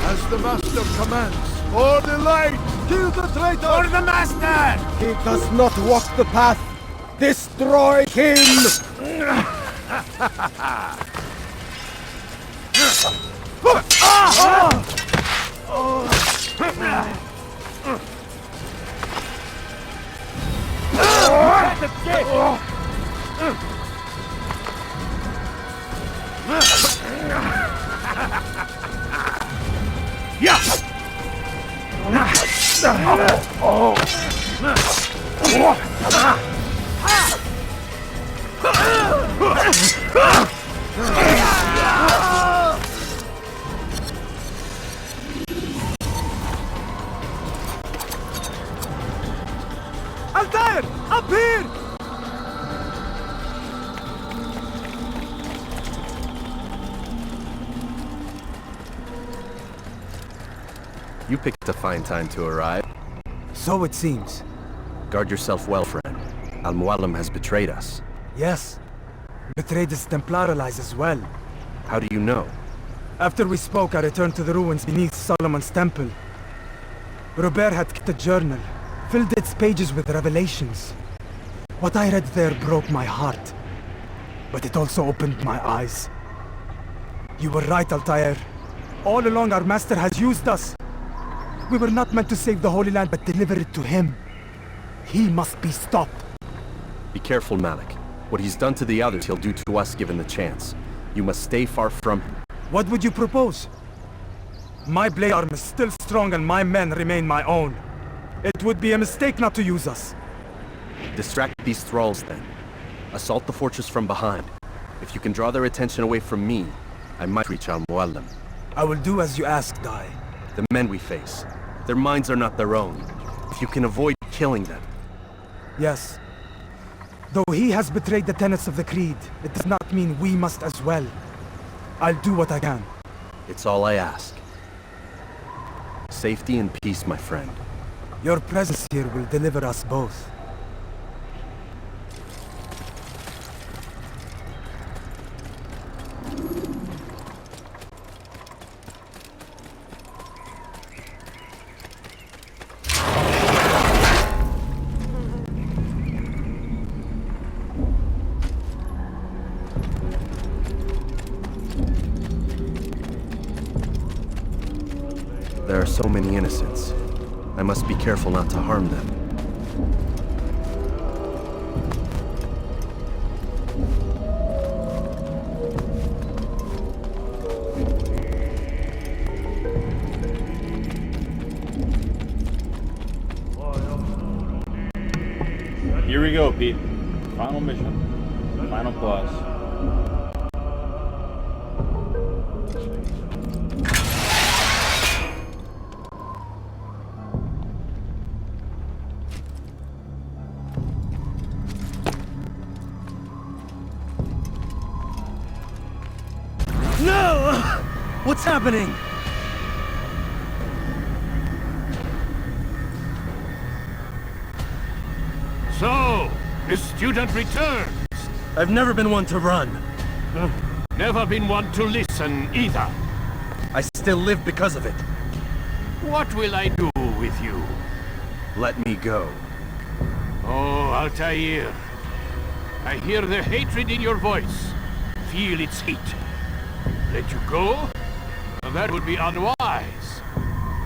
As the Master commands, for the light! Kill the traitor! For the Master! He does not walk the path! Destroy him! Altair! Up here! You picked a fine time to arrive. So it seems. Guard yourself well, friend. Al-Mualim has betrayed us. Yes. Betrayed his Templar allies as well. How do you know? After we spoke, I returned to the ruins beneath Solomon's temple. Robert had kept a journal, filled its pages with revelations. What I read there broke my heart. But it also opened my eyes. You were right, Altair. All along our master has used us. We were not meant to save the Holy Land, but deliver it to him. He must be stopped. Be careful, Malik. What he's done to the others, he'll do to us given the chance. You must stay far from him. What would you propose? My blade arm is still strong and my men remain my own. It would be a mistake not to use us. Distract these thralls, then. Assault the fortress from behind. If you can draw their attention away from me, I might reach Al-Mualim. I will do as you ask, Dai. The men we face, their minds are not their own. If you can avoid killing them. Yes. Though he has betrayed the tenets of the Creed, it does not mean we must as well. I'll do what I can. It's all I ask. Safety and peace, my friend. Your presence here will deliver us both. There are so many innocents. I must be careful not to harm them. Here we go, Pete. Final mission. Final boss. No! What's happening? So, the student returns. I've never been one to run. Never been one to listen either. I still live because of it. What will I do with you? Let me go. Oh, Altair. I hear the hatred in your voice. Feel its heat. Let you go? That would be unwise.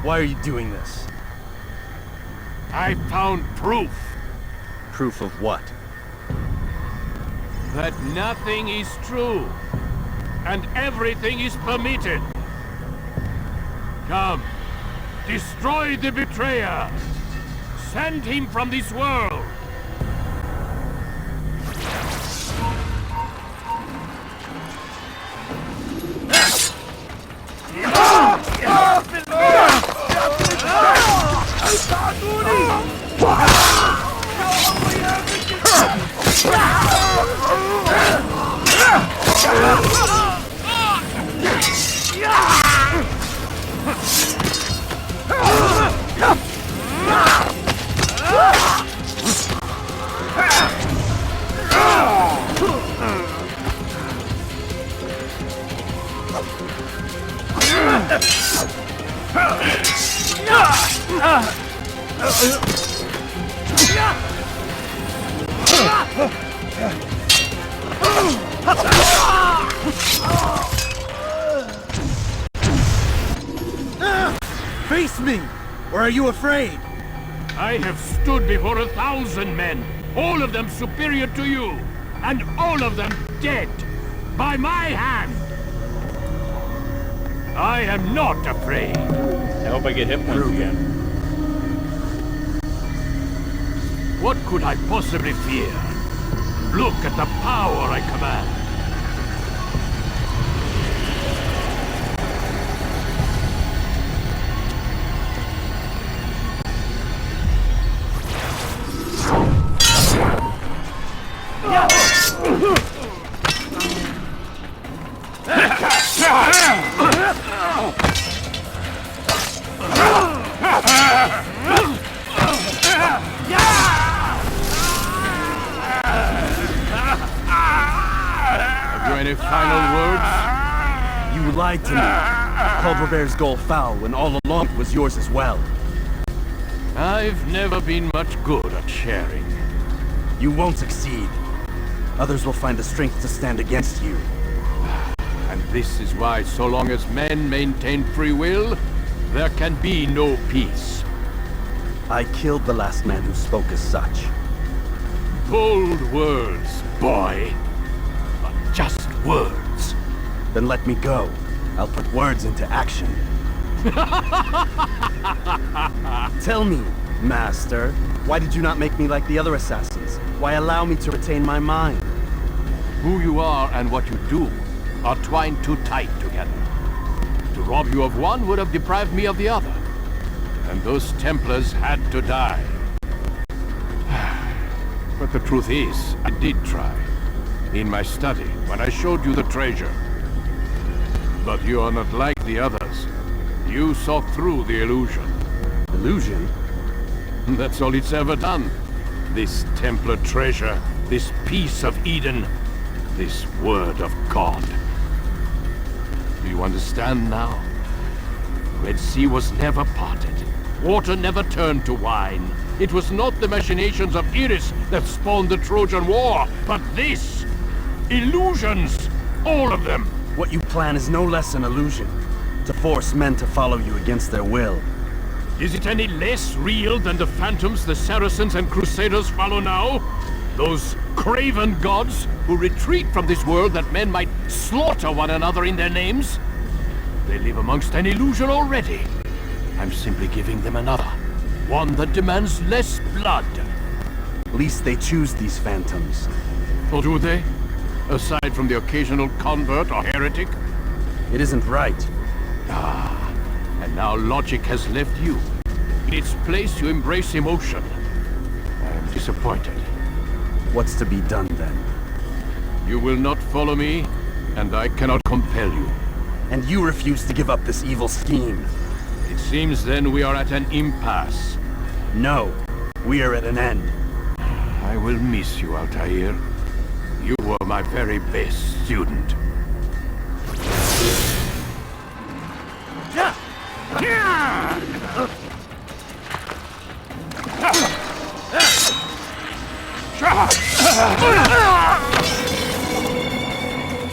Why are you doing this? I found proof. Proof of what? That nothing is true. And everything is permitted. Come. Destroy the betrayer. Send him from this world. Face me! Or are you afraid? I have stood before 1,000 men, all of them superior to you, and all of them dead, by my hand. I am not afraid. I hope I get hit points again. What could I possibly fear? Look at the power I command. Any final words? You lied to me. Called Robert's goal foul when all along it was yours as well. I've never been much good at sharing. You won't succeed. Others will find the strength to stand against you. And this is why so long as men maintain free will, there can be no peace. I killed the last man who spoke as such. Bold words, boy. But just words. Then let me go. I'll put words into action. Tell me, Master, why did you not make me like the other assassins? Why allow me to retain my mind? Who you are and what you do are twined too tight together. To rob you of one would have deprived me of the other. And those Templars had to die. But the truth is, I did try. In my study, when I showed you the treasure. But you are not like the others. You saw through the illusion. Illusion? That's all it's ever done. This Templar treasure, this piece of Eden, this word of God. Do you understand now? Red Sea was never parted. Water never turned to wine. It was not the machinations of Iris that spawned the Trojan War, but this! Illusions! All of them! What you plan is no less an illusion. To force men to follow you against their will. Is it any less real than the phantoms the Saracens and Crusaders follow now? Those craven gods who retreat from this world that men might slaughter one another in their names? They live amongst an illusion already. I'm simply giving them another. One that demands less blood. At least they choose these phantoms. Or do they? Aside from the occasional convert or heretic? It isn't right. Ah, and now logic has left you. In its place, you embrace emotion. I am disappointed. What's to be done then? You will not follow me, and I cannot compel you. And you refuse to give up this evil scheme. It seems then we are at an impasse. No, we are at an end. I will miss you, Altair. You were my very best student.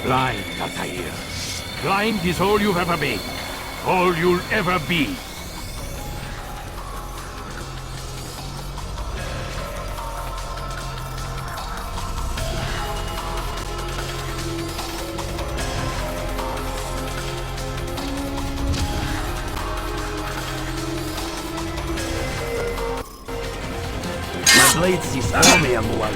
Blind, Altair. Blind is all you've ever been. All you'll ever be. My blade sees all me, Amual.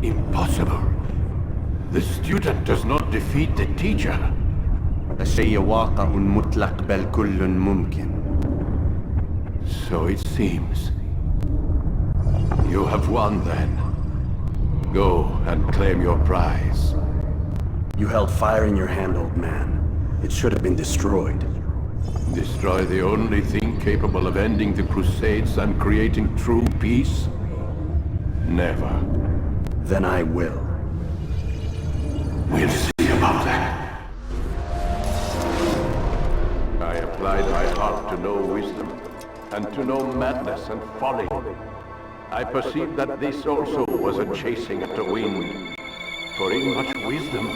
Impossible. The student does not defeat the teacher. الشيء واقع مطلق بل كل ممكن. So it seems. You have won then. Go and claim your prize. You held fire in your hand, old man. It should have been destroyed. Destroy the only thing capable of ending the Crusades and creating true peace? Never. Then I will. We'll see about that. I applied my heart to know wisdom, and to know madness and folly. I perceived that this also was a chasing after wind. For in much wisdom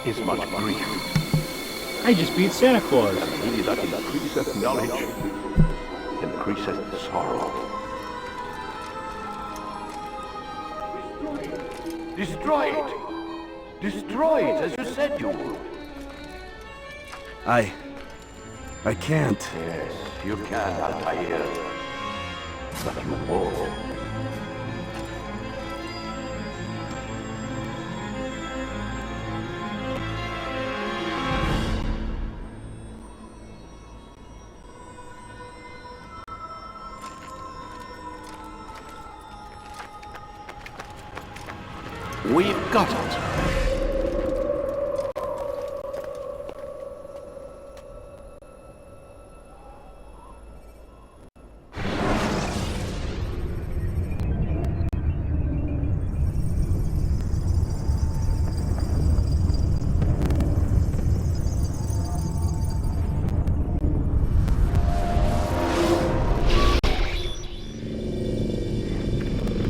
is much grief. I just beat Santa Claus. And he that increaseth knowledge increaseth sorrow. Destroy it! Destroy it as you said you would. I can't. Yes, you can, Altair. But you won't. We've got it.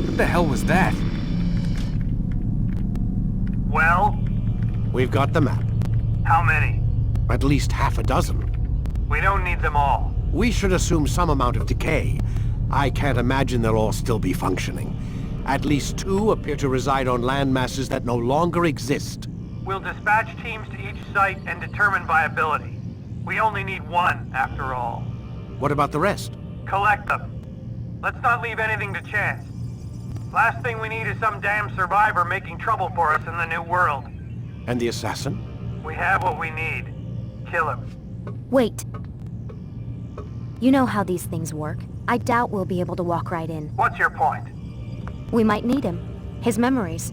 What the hell was that? Well? We've got the map. How many? At least half a dozen. We don't need them all. We should assume some amount of decay. I can't imagine they'll all still be functioning. At least 2 appear to reside on land masses that no longer exist. We'll dispatch teams to each site and determine viability. We only need 1, after all. What about the rest? Collect them. Let's not leave anything to chance. Last thing we need is some damn survivor making trouble for us in the new world. And the assassin? We have what we need. Kill him. Wait. You know how these things work. I doubt we'll be able to walk right in. What's your point? We might need him. His memories.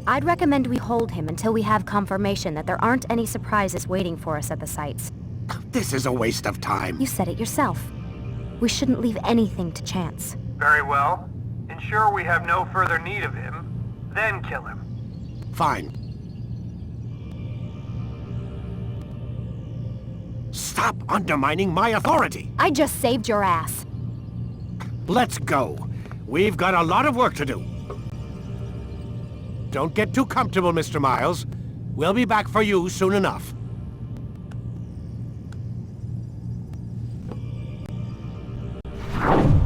I'd recommend we hold him until we have confirmation that there aren't any surprises waiting for us at the sites. This is a waste of time. You said it yourself. We shouldn't leave anything to chance. Very well. Ensure we have no further need of him, then kill him. Fine. Stop undermining my authority! I just saved your ass. Let's go. We've got a lot of work to do. Don't get too comfortable, Mr. Miles. We'll be back for you soon enough.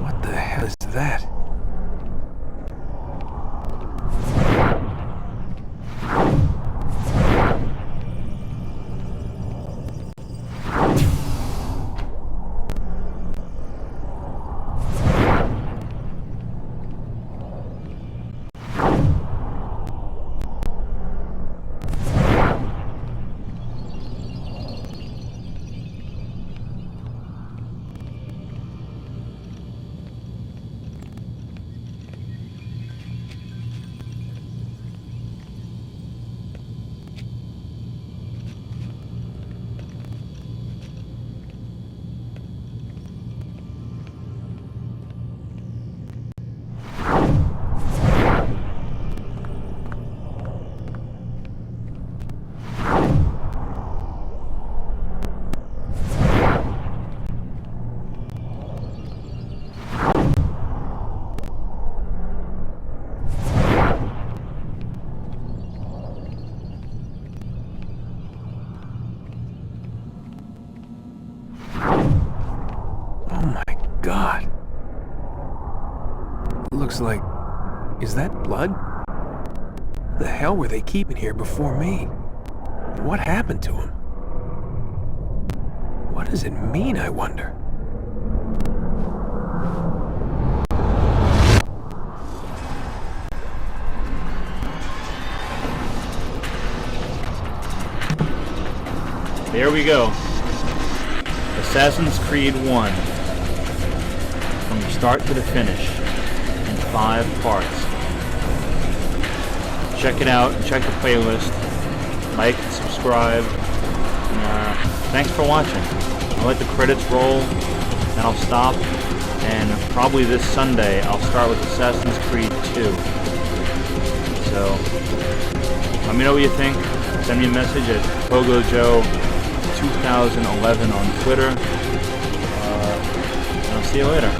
What the hell is that? God. Looks like... Is that blood? The hell were they keeping here before me? And what happened to him? What does it mean, I wonder? There we go. Assassin's Creed 1. From the start to the finish. In 5 parts. Check it out. Check the playlist. Like, subscribe. Thanks for watching. I'll let the credits roll. Then I'll stop. And probably this Sunday, I'll start with Assassin's Creed 2. So, let me know what you think. Send me a message at PogoJoe2011 on Twitter. And I'll see you later.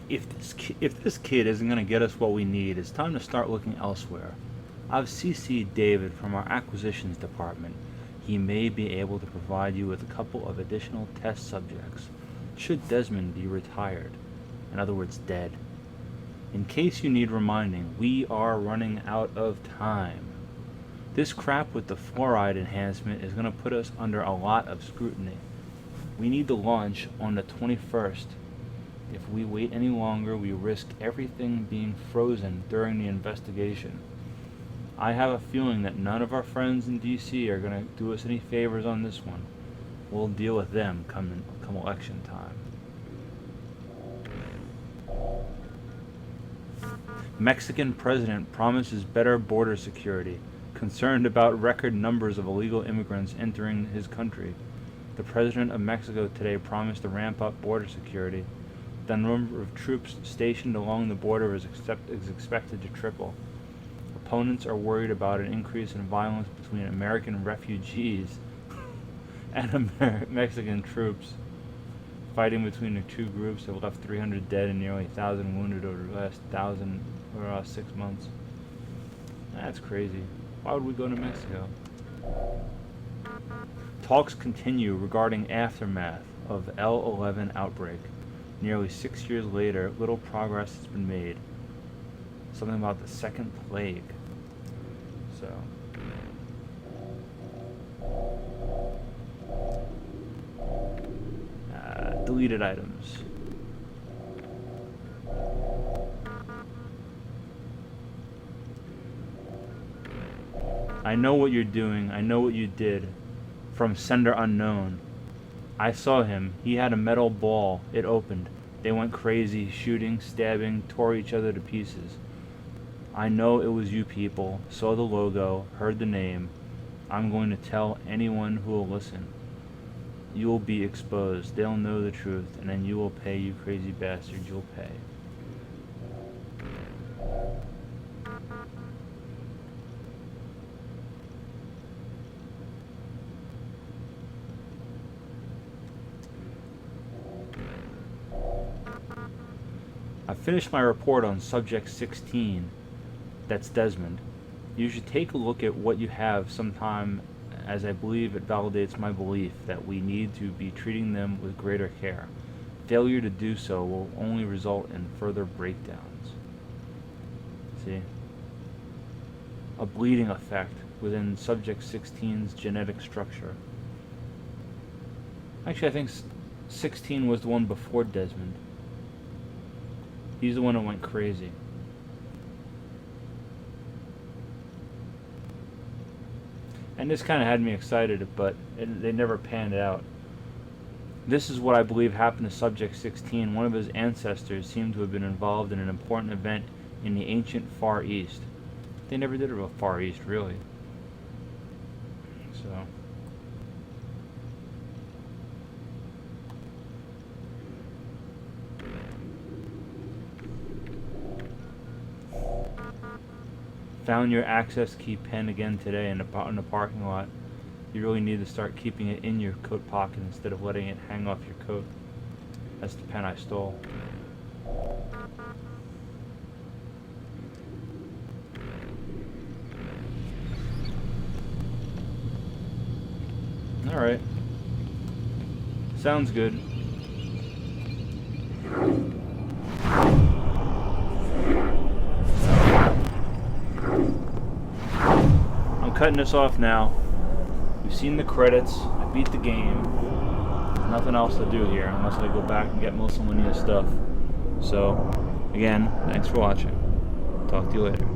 if this kid isn't going to get us what we need, it's time to start looking elsewhere. I've CC'd David from our acquisitions department. He may be able to provide you with a couple of additional test subjects, should Desmond be retired. In other words, dead. In case you need reminding, we are running out of time. This crap with the fluoride enhancement is going to put us under a lot of scrutiny. We need to launch on the 21st. If we wait any longer, we risk everything being frozen during the investigation. I have a feeling that none of our friends in DC are going to do us any favors on this one. We'll deal with them come election time. Mexican president promises better border security, concerned about record numbers of illegal immigrants entering his country. The president of Mexico today promised to ramp up border security. The number of troops stationed along the border is expected to triple. Opponents are worried about an increase in violence between American refugees and Mexican troops. Fighting between the two groups have left 300 dead and nearly 1,000 wounded over the last 6 months. That's crazy. Why would we go to Mexico? Talks continue regarding aftermath of L11 outbreak. Nearly 6 years later, little progress has been made. Something about the second plague. So. Deleted items. I know what you're doing. I know what you did. From sender unknown. I saw him. He had a metal ball. It opened. They went crazy, shooting, stabbing, tore each other to pieces. I know it was you people. Saw the logo, heard the name. I'm going to tell anyone who will listen. You will be exposed. They'll know the truth, and then you will pay, you crazy bastards. You'll pay. I finished my report on Subject 16. That's Desmond. You should take a look at what you have sometime, as I believe it validates my belief that we need to be treating them with greater care. Failure to do so will only result in further breakdowns. See? A bleeding effect within Subject 16's genetic structure. Actually, I think 16 was the one before Desmond. He's the one who went crazy. And this kind of had me excited, but they never panned out. This is what I believe happened to Subject 16. One of his ancestors seemed to have been involved in an important event in the ancient Far East. They never did a Far East, really. So... Found your access key pen again today in the parking lot. You really need to start keeping it in your coat pocket instead of letting it hang off your coat. That's the pen I stole. Alright. Sounds good. Cutting this off now. We've seen the credits. I beat the game. Nothing else to do here unless I go back and get Mussolini's stuff. So, again, thanks for watching. Talk to you later.